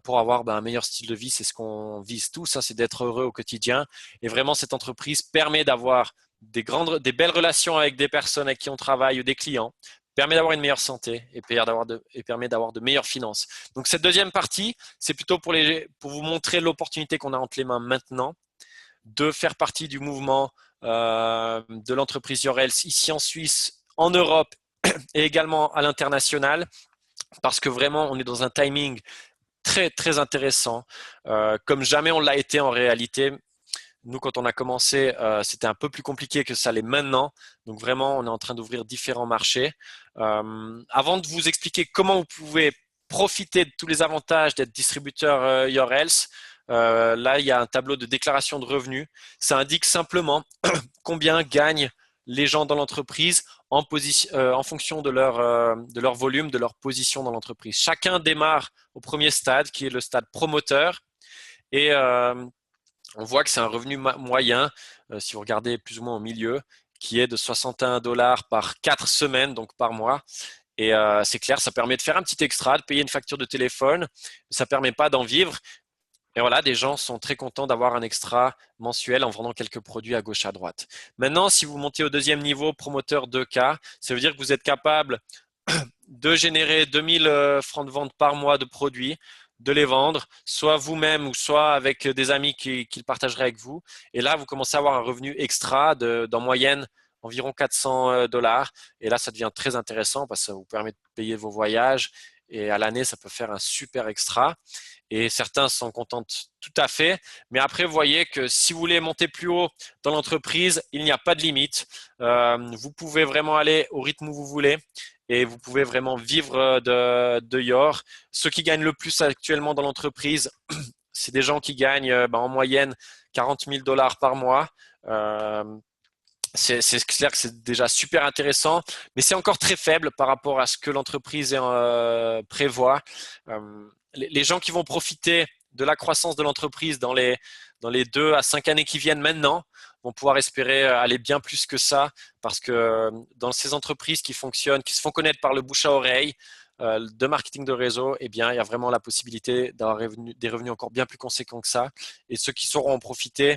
pour avoir un meilleur style de vie. C'est ce qu'on vise tous, c'est d'être heureux au quotidien. Et vraiment, cette entreprise permet d'avoir des belles relations avec des personnes avec qui on travaille ou des clients, permet d'avoir une meilleure santé et permet d'avoir de meilleures finances. Donc cette deuxième partie, c'est plutôt pour vous montrer l'opportunité qu'on a entre les mains maintenant de faire partie du mouvement de l'entreprise Your Health ici en Suisse, en Europe et également à l'international, parce que vraiment on est dans un timing très très intéressant, comme jamais on l'a été en réalité. Nous, quand on a commencé, c'était un peu plus compliqué que ça l'est maintenant. Donc vraiment, on est en train d'ouvrir différents marchés. Avant de vous expliquer comment vous pouvez profiter de tous les avantages d'être distributeur Your Health, là, il y a un tableau de déclaration de revenus. Ça indique simplement combien gagnent les gens dans l'entreprise en fonction de leur volume, de leur position dans l'entreprise. Chacun démarre au premier stade, qui est le stade promoteur. Et on voit que c'est un revenu moyen, si vous regardez plus ou moins au milieu, qui est de 61 $ par 4 semaines, donc par mois. Et c'est clair, ça permet de faire un petit extra, de payer une facture de téléphone. Ça ne permet pas d'en vivre. Et voilà, des gens sont très contents d'avoir un extra mensuel en vendant quelques produits à gauche, à droite. Maintenant, si vous montez au deuxième niveau, promoteur 2K, ça veut dire que vous êtes capable de générer 2000 francs de vente par mois de produits, de les vendre, soit vous-même ou soit avec des amis qui le partageraient avec vous. Et là, vous commencez à avoir un revenu extra d'en moyenne environ 400 $. Et là, ça devient très intéressant parce que ça vous permet de payer vos voyages. Et à l'année, ça peut faire un super extra. Et certains s'en contentent tout à fait. Mais après, vous voyez que si vous voulez monter plus haut dans l'entreprise, il n'y a pas de limite. Vous pouvez vraiment aller au rythme où vous voulez et vous pouvez vraiment vivre de Your. Ceux qui gagnent le plus actuellement dans l'entreprise, c'est des gens qui gagnent en moyenne 40 000 $ par mois. C'est clair que c'est déjà super intéressant, mais c'est encore très faible par rapport à ce que l'entreprise prévoit. Les gens qui vont profiter de la croissance de l'entreprise dans les 2 à 5 années qui viennent maintenant vont pouvoir espérer aller bien plus que ça, parce que dans ces entreprises qui fonctionnent, qui se font connaître par le bouche à oreille, de marketing de réseau, il y a vraiment la possibilité d'avoir des revenus encore bien plus conséquents que ça. Et ceux qui sauront en profiter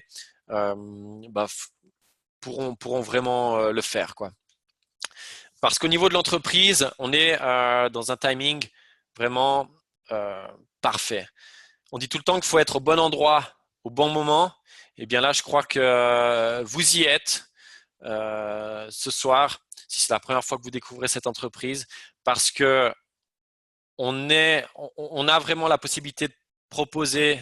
pourront vraiment le faire, quoi. Parce qu'au niveau de l'entreprise, on est dans un timing vraiment parfait. On dit tout le temps qu'il faut être au bon endroit, au bon moment. Et bien là, je crois que vous y êtes ce soir, si c'est la première fois que vous découvrez cette entreprise, parce que on a vraiment la possibilité de proposer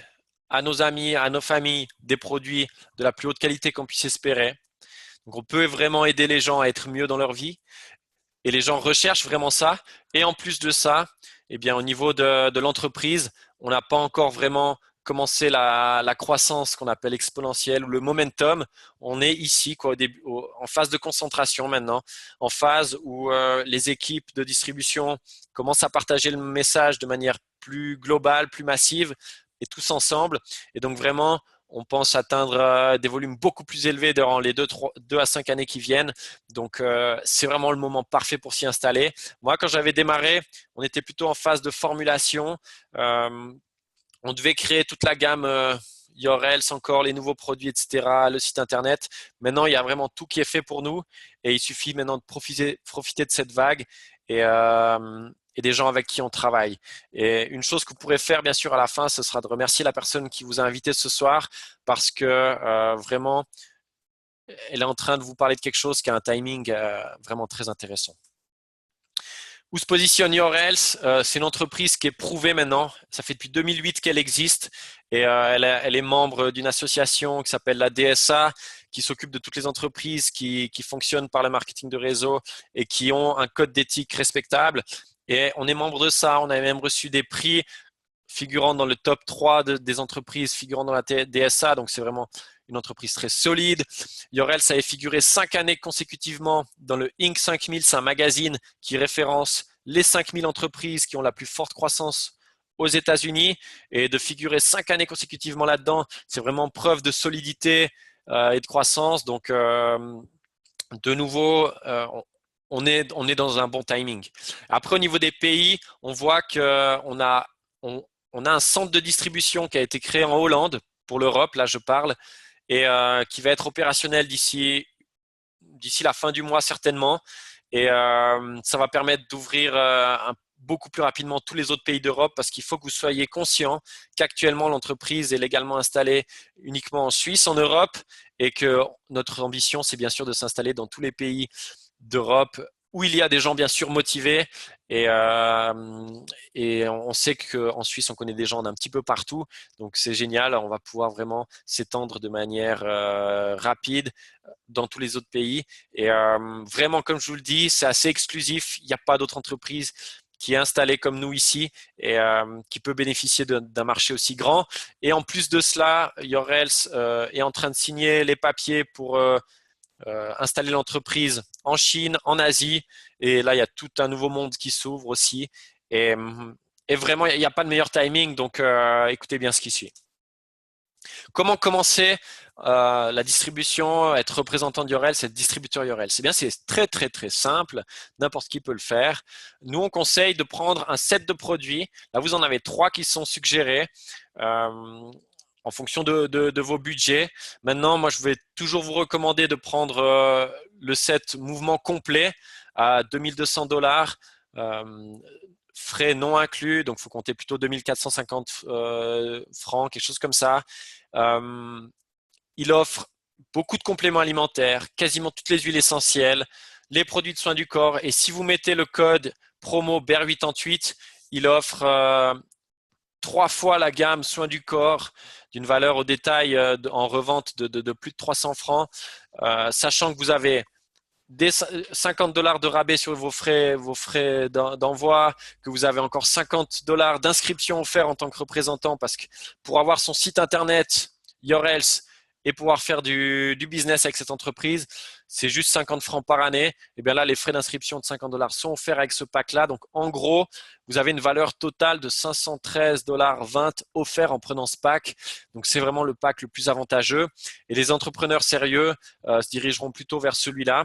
à nos amis, à nos familles, des produits de la plus haute qualité qu'on puisse espérer. Donc, on peut vraiment aider les gens à être mieux dans leur vie. Et les gens recherchent vraiment ça. Et en plus de ça, au niveau de l'entreprise, on n'a pas encore vraiment commencé la croissance qu'on appelle exponentielle ou le momentum. On est ici, en phase de concentration maintenant, en phase où les équipes de distribution commencent à partager le message de manière plus globale, plus massive et tous ensemble. Et donc vraiment, on pense atteindre des volumes beaucoup plus élevés durant les 2 à 5 années qui viennent. Donc, c'est vraiment le moment parfait pour s'y installer. Moi, quand j'avais démarré, on était plutôt en phase de formulation. On devait créer toute la gamme URLs encore, les nouveaux produits, etc., le site internet. Maintenant, il y a vraiment tout qui est fait pour nous et il suffit maintenant de profiter de cette vague et des gens avec qui on travaille. Et une chose que vous pourrez faire, bien sûr, à la fin, ce sera de remercier la personne qui vous a invité ce soir parce que vraiment, elle est en train de vous parler de quelque chose qui a un timing vraiment très intéressant. Où se positionne URLs? C'est une entreprise qui est prouvée maintenant. Ça fait depuis 2008 qu'elle existe et elle est membre d'une association qui s'appelle la DSA, qui s'occupe de toutes les entreprises qui fonctionnent par le marketing de réseau et qui ont un code d'éthique respectable. Et on est membre de ça. On a même reçu des prix figurant dans le top 3 des entreprises figurant dans la DSA. Donc, c'est vraiment une entreprise très solide. Yorel, ça a figuré 5 années consécutivement dans le Inc 5000. C'est un magazine qui référence les 5000 entreprises qui ont la plus forte croissance aux États-Unis. Et de figurer 5 années consécutivement là-dedans, c'est vraiment preuve de solidité et de croissance. Donc, de nouveau, on est dans un bon timing. Après, au niveau des pays, on voit qu'on a, on a un centre de distribution qui a été créé en Hollande, pour l'Europe, là je parle, et qui va être opérationnel d'ici la fin du mois certainement. Et ça va permettre d'ouvrir beaucoup plus rapidement tous les autres pays d'Europe parce qu'il faut que vous soyez conscient qu'actuellement l'entreprise est légalement installée uniquement en Suisse, en Europe, et que notre ambition, c'est bien sûr de s'installer dans tous les pays d'Europe où il y a des gens bien sûr motivés et on sait qu'en Suisse, on connaît des gens d'un petit peu partout. Donc, c'est génial. On va pouvoir vraiment s'étendre de manière rapide dans tous les autres pays. Et vraiment, comme je vous le dis, c'est assez exclusif. Il n'y a pas d'autre entreprise qui est installée comme nous ici et qui peut bénéficier d'un marché aussi grand. Et en plus de cela, Yorels est en train de signer les papiers pour installer l'entreprise en Chine, en Asie. Et là, il y a tout un nouveau monde qui s'ouvre aussi. Et, et vraiment, il n'y a pas de meilleur timing. Donc, écoutez bien ce qui suit. Comment commencer la distribution, être représentant d'Yorel, c'est distributeur Yorel? C'est bien, c'est très, très, très simple. N'importe qui peut le faire. Nous, on conseille de prendre un set de produits. Là, vous en avez 3 qui sont suggérés. En fonction de vos budgets. Maintenant, moi, je vais toujours vous recommander de prendre le set mouvement complet à 2200 $, frais non inclus, donc il faut compter plutôt 2450 francs, quelque chose comme ça. Il offre beaucoup de compléments alimentaires, quasiment toutes les huiles essentielles, les produits de soins du corps, et si vous mettez le code promo BER88, il offre 3 fois la gamme soins du corps d'une valeur au détail en revente de plus de 300 francs, sachant que vous avez des 50 $ de rabais sur vos frais d'envoi, que vous avez encore 50 $ d'inscription offert en tant que représentant, parce que pour avoir son site internet, Yorels, et pouvoir faire du business avec cette entreprise, c'est juste 50 francs par année. Et bien là, les frais d'inscription de 50 $ sont offerts avec ce pack-là. Donc, en gros, vous avez une valeur totale de 513,20 $ offerts en prenant ce pack. Donc, c'est vraiment le pack le plus avantageux. Et les entrepreneurs sérieux se dirigeront plutôt vers celui-là,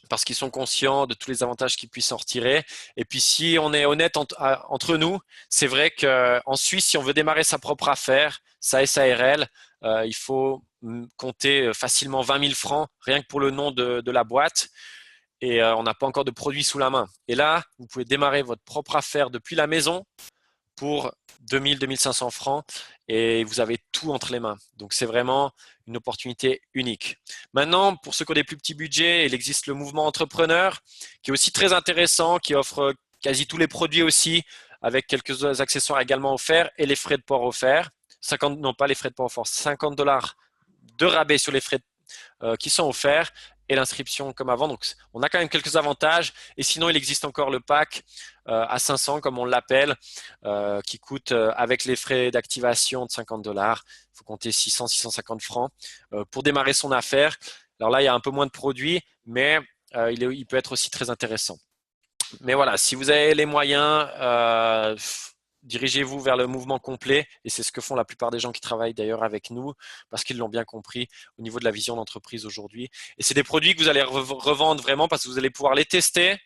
parce qu'ils sont conscients de tous les avantages qu'ils puissent en retirer. Et puis, si on est honnête entre nous, c'est vrai qu'en Suisse, si on veut démarrer sa propre affaire, sa SARL, il faut compter facilement 20 000 francs, rien que pour le nom de la boîte. Et on n'a pas encore de produit sous la main. Et là, vous pouvez démarrer votre propre affaire depuis la maison pour 2000, 2500 francs et vous avez tout entre les mains. Donc, c'est vraiment une opportunité unique. Maintenant, pour ceux qui ont des plus petits budgets, il existe le mouvement entrepreneur qui est aussi très intéressant, qui offre quasi tous les produits aussi, avec quelques accessoires également offerts et les frais de port offerts. 50, non, pas les frais de port offerts, 50 $ de rabais sur les frais qui sont offerts et l'inscription comme avant. Donc, on a quand même quelques avantages. Et sinon, il existe encore le pack à 500, comme on l'appelle, qui coûte avec les frais d'activation de 50 $. Il faut compter 600, 650 francs pour démarrer son affaire. Alors là, il y a un peu moins de produits, mais il peut être aussi très intéressant. Mais voilà, si vous avez les moyens, dirigez-vous vers le mouvement complet et c'est ce que font la plupart des gens qui travaillent d'ailleurs avec nous parce qu'ils l'ont bien compris au niveau de la vision d'entreprise aujourd'hui. Et c'est des produits que vous allez revendre vraiment parce que vous allez pouvoir les tester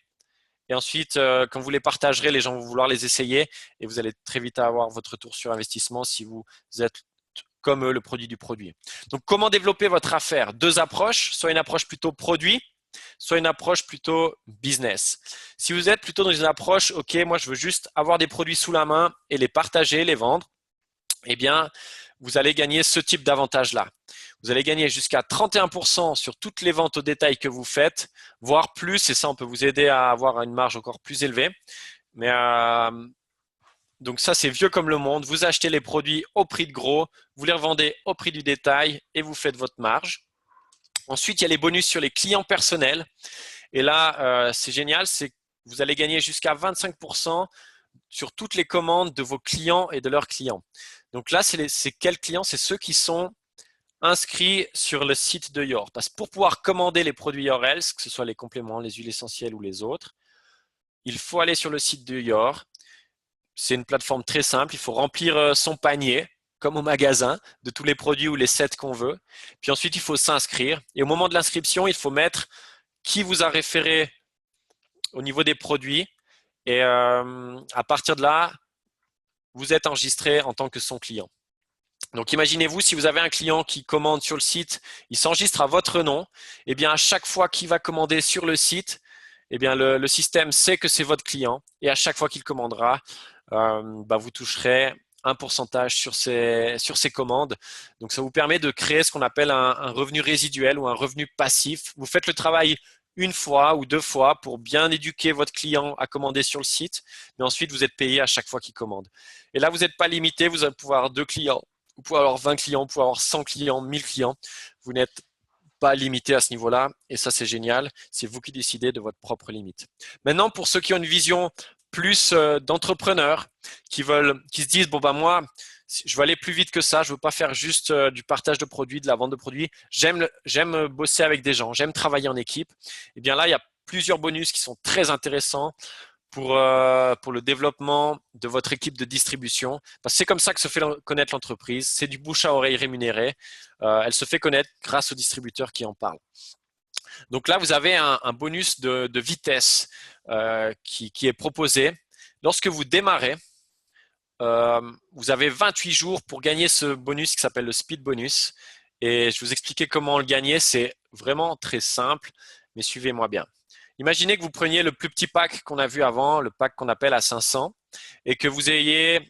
et ensuite, quand vous les partagerez, les gens vont vouloir les essayer et vous allez très vite avoir votre retour sur investissement si vous êtes comme le produit du produit. Donc, comment développer votre affaire? Deux approches, soit une approche plutôt produit, soit une approche plutôt business. Si vous êtes plutôt dans une approche, OK, moi je veux juste avoir des produits sous la main et les partager, les vendre, eh bien, vous allez gagner ce type d'avantage-là. Vous allez gagner jusqu'à 31% sur toutes les ventes au détail que vous faites, voire plus, et ça, on peut vous aider à avoir une marge encore plus élevée. Mais donc ça, c'est vieux comme le monde. Vous achetez les produits au prix de gros, vous les revendez au prix du détail et vous faites votre marge. Ensuite, il y a les bonus sur les clients personnels. Et là, c'est génial, c'est que vous allez gagner jusqu'à 25% sur toutes les commandes de vos clients et de leurs clients. Donc là, c'est quels clients? C'est ceux qui sont inscrits sur le site de Your. Parce que pour pouvoir commander les produits Your Health, que ce soit les compléments, les huiles essentielles ou les autres, il faut aller sur le site de Your. C'est une plateforme très simple. Il faut remplir son panier, comme au magasin, de tous les produits ou les sets qu'on veut. Puis ensuite, il faut s'inscrire. Et au moment de l'inscription, il faut mettre qui vous a référé au niveau des produits. Et à partir de là, vous êtes enregistré en tant que son client. Donc, imaginez-vous, si vous avez un client qui commande sur le site, il s'enregistre à votre nom. Eh bien, à chaque fois qu'il va commander sur le site, eh bien, le système sait que c'est votre client. Et à chaque fois qu'il commandera, vous toucherez un pourcentage sur ces commandes. Donc, ça vous permet de créer ce qu'on appelle un revenu résiduel ou un revenu passif. Vous faites le travail une fois ou deux fois pour bien éduquer votre client à commander sur le site, mais ensuite, vous êtes payé à chaque fois qu'il commande. Et là, vous n'êtes pas limité, vous allez pouvoir avoir 2 clients, vous pouvez avoir 20 clients, vous pouvez avoir 100 clients, 1000 clients. Vous n'êtes pas limité à ce niveau-là, et ça, c'est génial. C'est vous qui décidez de votre propre limite. Maintenant, pour ceux qui ont une vision plus d'entrepreneurs qui se disent, bon, moi, je veux aller plus vite que ça, je veux pas faire juste du partage de produits, de la vente de produits. J'aime bosser avec des gens, j'aime travailler en équipe. Et bien là, il y a plusieurs bonus qui sont très intéressants pour le développement de votre équipe de distribution. Parce que c'est comme ça que se fait connaître l'entreprise. C'est du bouche à oreille rémunéré. Elle se fait connaître grâce aux distributeurs qui en parlent. Donc là, vous avez un bonus de vitesse qui est proposé. Lorsque vous démarrez, vous avez 28 jours pour gagner ce bonus qui s'appelle le Speed Bonus. Et je vais vous expliquer comment le gagner. C'est vraiment très simple, mais suivez-moi bien. Imaginez que vous preniez le plus petit pack qu'on a vu avant, le pack qu'on appelle à 500, et que vous ayez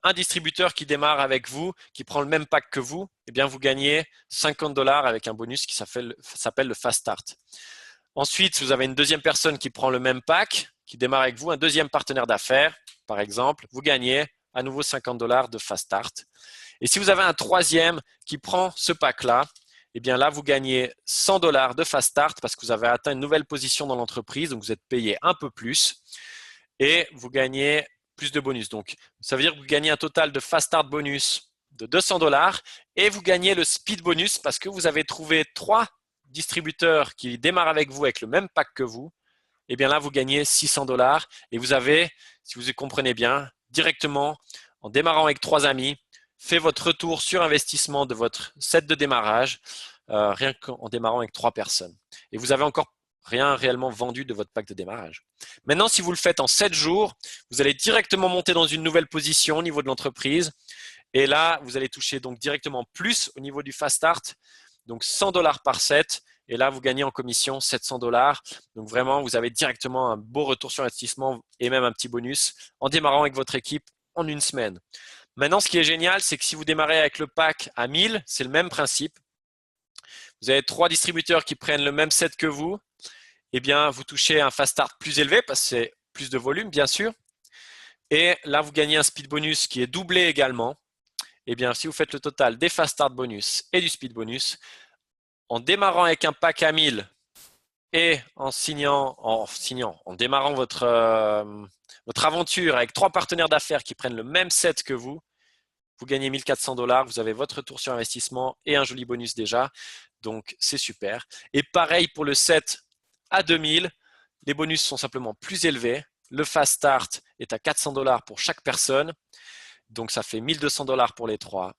un distributeur qui démarre avec vous, qui prend le même pack que vous, eh bien vous gagnez 50 $ avec un bonus qui s'appelle le Fast Start. Ensuite, vous avez une deuxième personne qui prend le même pack, qui démarre avec vous, un deuxième partenaire d'affaires, par exemple, vous gagnez à nouveau 50 $ de Fast Start. Et si vous avez un troisième qui prend ce pack-là, eh bien là, vous gagnez 100 $ de Fast Start parce que vous avez atteint une nouvelle position dans l'entreprise, donc vous êtes payé un peu plus et vous gagnez plus de bonus. Donc, ça veut dire que vous gagnez un total de Fast Start bonus de 200 $ et vous gagnez le Speed bonus parce que vous avez trouvé 3 distributeurs qui démarrent avec vous avec le même pack que vous. Eh bien là, vous gagnez 600 $ et vous avez, si vous comprenez bien, directement, en démarrant avec 3 amis, fait votre retour sur investissement de votre set de démarrage, rien qu'en démarrant avec 3 personnes. Et vous avez encore rien réellement vendu de votre pack de démarrage. Maintenant, si vous le faites en 7 jours, vous allez directement monter dans une nouvelle position au niveau de l'entreprise. Et là, vous allez toucher donc directement plus au niveau du Fast Start, donc 100 $ par set. Et là, vous gagnez en commission 700 $. Donc vraiment, vous avez directement un beau retour sur investissement et même un petit bonus en démarrant avec votre équipe en une semaine. Maintenant, ce qui est génial, c'est que si vous démarrez avec le pack à 1000, c'est le même principe. Vous avez 3 distributeurs qui prennent le même set que vous. Eh bien, vous touchez un Fast Start plus élevé parce que c'est plus de volume, bien sûr. Et là, vous gagnez un Speed Bonus qui est doublé également. Eh bien, si vous faites le total des Fast Start Bonus et du Speed Bonus, en démarrant avec un pack à 1000 et en démarrant votre aventure avec 3 partenaires d'affaires qui prennent le même set que vous gagnez 1400 $, vous avez votre retour sur investissement et un joli bonus déjà. Donc, c'est super. Et pareil pour le set à 2000, les bonus sont simplement plus élevés. Le Fast Start est à 400 $ pour chaque personne. Donc, ça fait 1200 $ pour les 3.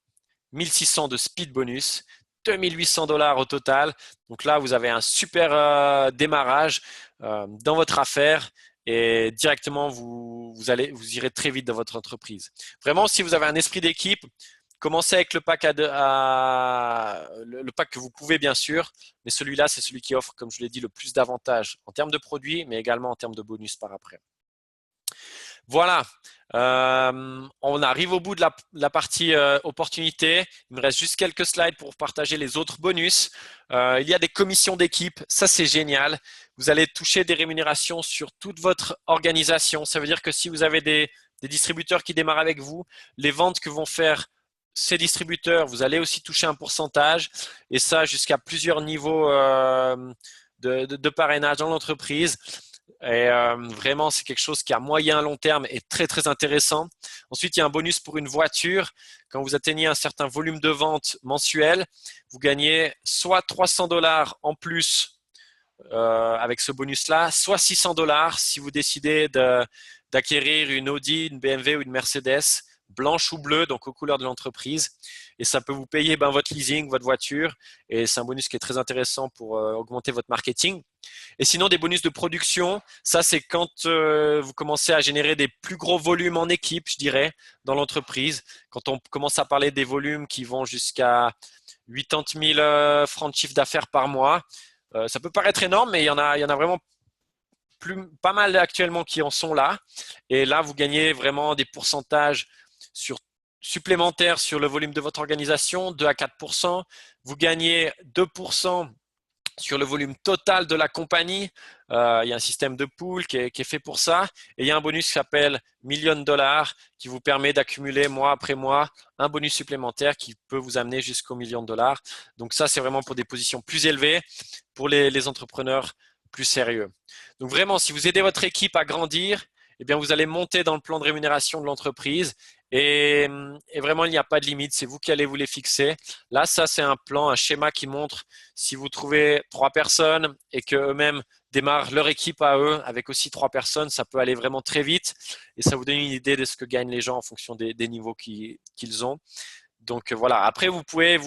1600 de Speed Bonus. 2800 $ au total. Donc là, vous avez un super démarrage dans votre affaire et directement, vous irez très vite dans votre entreprise. Vraiment, si vous avez un esprit d'équipe, Commencez avec le pack, le pack que vous pouvez bien sûr, mais celui-là, c'est celui qui offre, comme je l'ai dit, le plus d'avantages en termes de produits, mais également en termes de bonus par après. Voilà, on arrive au bout de la partie opportunité. Il me reste juste quelques slides pour partager les autres bonus. Il y a des commissions d'équipe, ça c'est génial. Vous allez toucher des rémunérations sur toute votre organisation. Ça veut dire que si vous avez des distributeurs qui démarrent avec vous, les ventes que vont faire ces distributeurs, vous allez aussi toucher un pourcentage et ça jusqu'à plusieurs niveaux de parrainage dans l'entreprise. Et vraiment, c'est quelque chose qui à moyen long terme est très très intéressant. Ensuite, il y a un bonus pour une voiture. Quand vous atteignez un certain volume de vente mensuel, vous gagnez soit 300 $ en plus avec ce bonus-là, soit 600 $ si vous décidez d'acquérir une Audi, une BMW ou une Mercedes blanche ou bleue, donc aux couleurs de l'entreprise. Et ça peut vous payer votre leasing, votre voiture. Et c'est un bonus qui est très intéressant pour augmenter votre marketing. Et sinon, des bonus de production, ça c'est quand vous commencez à générer des plus gros volumes en équipe, je dirais, dans l'entreprise. Quand on commence à parler des volumes qui vont jusqu'à 80 000 francs de chiffre d'affaires par mois, ça peut paraître énorme, mais il y en a vraiment pas mal actuellement qui en sont là. Et là, vous gagnez vraiment des pourcentages supplémentaires sur le volume de votre organisation, 2 à 4%. Vous gagnez 2% sur le volume total de la compagnie. Il y a un système de pool qui est fait pour ça. Et il y a un bonus qui s'appelle $1 000 qui vous permet d'accumuler mois après mois un bonus supplémentaire qui peut vous amener jusqu'au $1 000 000. Donc ça, c'est vraiment pour des positions plus élevées, pour les entrepreneurs plus sérieux. Donc vraiment, si vous aidez votre équipe à grandir, eh bien, vous allez monter dans le plan de rémunération de l'entreprise et vraiment, il n'y a pas de limite. C'est vous qui allez vous les fixer. Là, ça, c'est un plan, un schéma qui montre si vous trouvez 3 personnes et qu'eux-mêmes démarrent leur équipe à eux avec aussi 3 personnes, ça peut aller vraiment très vite et ça vous donne une idée de ce que gagnent les gens en fonction des niveaux qu'ils ont. Donc voilà, après vous pouvez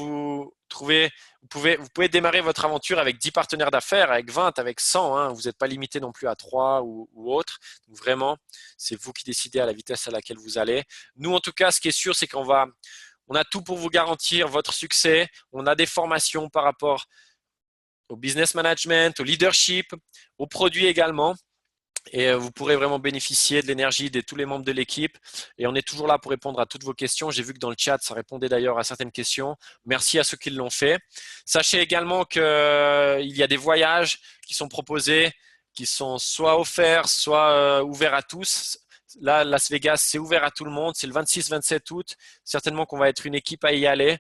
démarrer votre aventure avec 10 partenaires d'affaires, avec 20, avec 100. Hein. Vous n'êtes pas limité non plus à 3 ou autre. Donc vraiment, c'est vous qui décidez à la vitesse à laquelle vous allez. Nous, en tout cas, ce qui est sûr, c'est on a tout pour vous garantir votre succès. On a des formations par rapport au business management, au leadership, aux produits également. Et vous pourrez vraiment bénéficier de l'énergie de tous les membres de l'équipe. Et on est toujours là pour répondre à toutes vos questions. J'ai vu que dans le chat, ça répondait d'ailleurs à certaines questions. Merci à ceux qui l'ont fait. Sachez également qu'il y a des voyages qui sont proposés, qui sont soit offerts, soit ouverts à tous. Là, Las Vegas, c'est ouvert à tout le monde. C'est le 26-27 août. Certainement qu'on va être une équipe à y aller.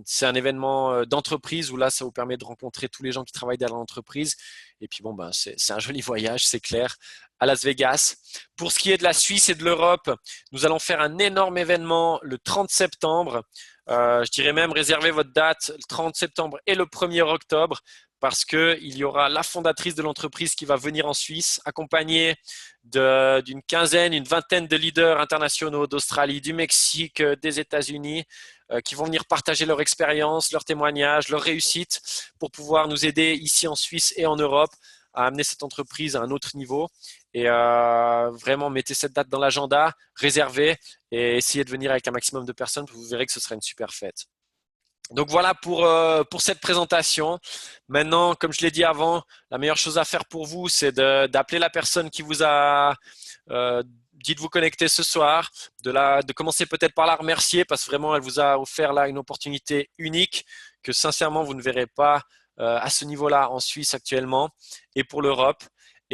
C'est un événement d'entreprise où là, ça vous permet de rencontrer tous les gens qui travaillent dans l'entreprise. Et puis bon, c'est un joli voyage, c'est clair, à Las Vegas. Pour ce qui est de la Suisse et de l'Europe, nous allons faire un énorme événement le 30 septembre. Je dirais même réservez votre date le 30 septembre et le 1er octobre parce qu'il y aura la fondatrice de l'entreprise qui va venir en Suisse, accompagnée d'une quinzaine, une vingtaine de leaders internationaux d'Australie, du Mexique, des États-Unis, qui vont venir partager leur expérience, leurs témoignages, leurs réussites pour pouvoir nous aider ici en Suisse et en Europe à amener cette entreprise à un autre niveau. Et vraiment, mettez cette date dans l'agenda, réservez et essayez de venir avec un maximum de personnes. Vous verrez que ce sera une super fête. Donc voilà pour cette présentation. Maintenant, comme je l'ai dit avant, la meilleure chose à faire pour vous, c'est d'appeler la personne qui vous a dit de vous connecter ce soir, de commencer peut-être par la remercier parce que vraiment, elle vous a offert là une opportunité unique que sincèrement, vous ne verrez pas à ce niveau-là en Suisse actuellement et pour l'Europe.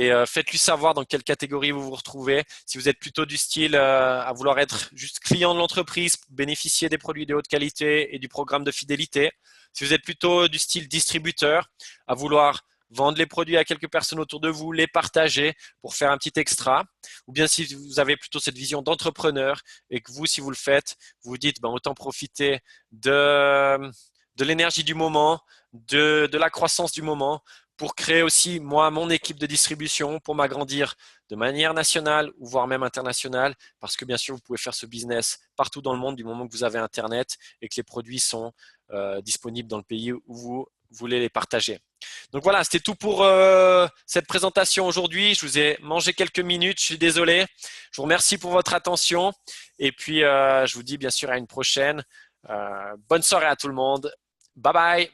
Et faites-lui savoir dans quelle catégorie vous vous retrouvez. Si vous êtes plutôt du style à vouloir être juste client de l'entreprise, bénéficier des produits de haute qualité et du programme de fidélité. Si vous êtes plutôt du style distributeur, à vouloir vendre les produits à quelques personnes autour de vous, les partager pour faire un petit extra. Ou bien si vous avez plutôt cette vision d'entrepreneur et que vous, si vous le faites, vous vous dites autant profiter de l'énergie du moment, de la croissance du moment pour créer aussi, moi, mon équipe de distribution, pour m'agrandir de manière nationale ou voire même internationale, parce que bien sûr, vous pouvez faire ce business partout dans le monde du moment que vous avez Internet et que les produits sont disponibles dans le pays où vous voulez les partager. Donc voilà, c'était tout pour cette présentation aujourd'hui. Je vous ai mangé quelques minutes, je suis désolé. Je vous remercie pour votre attention et puis je vous dis bien sûr à une prochaine. Bonne soirée à tout le monde. Bye bye.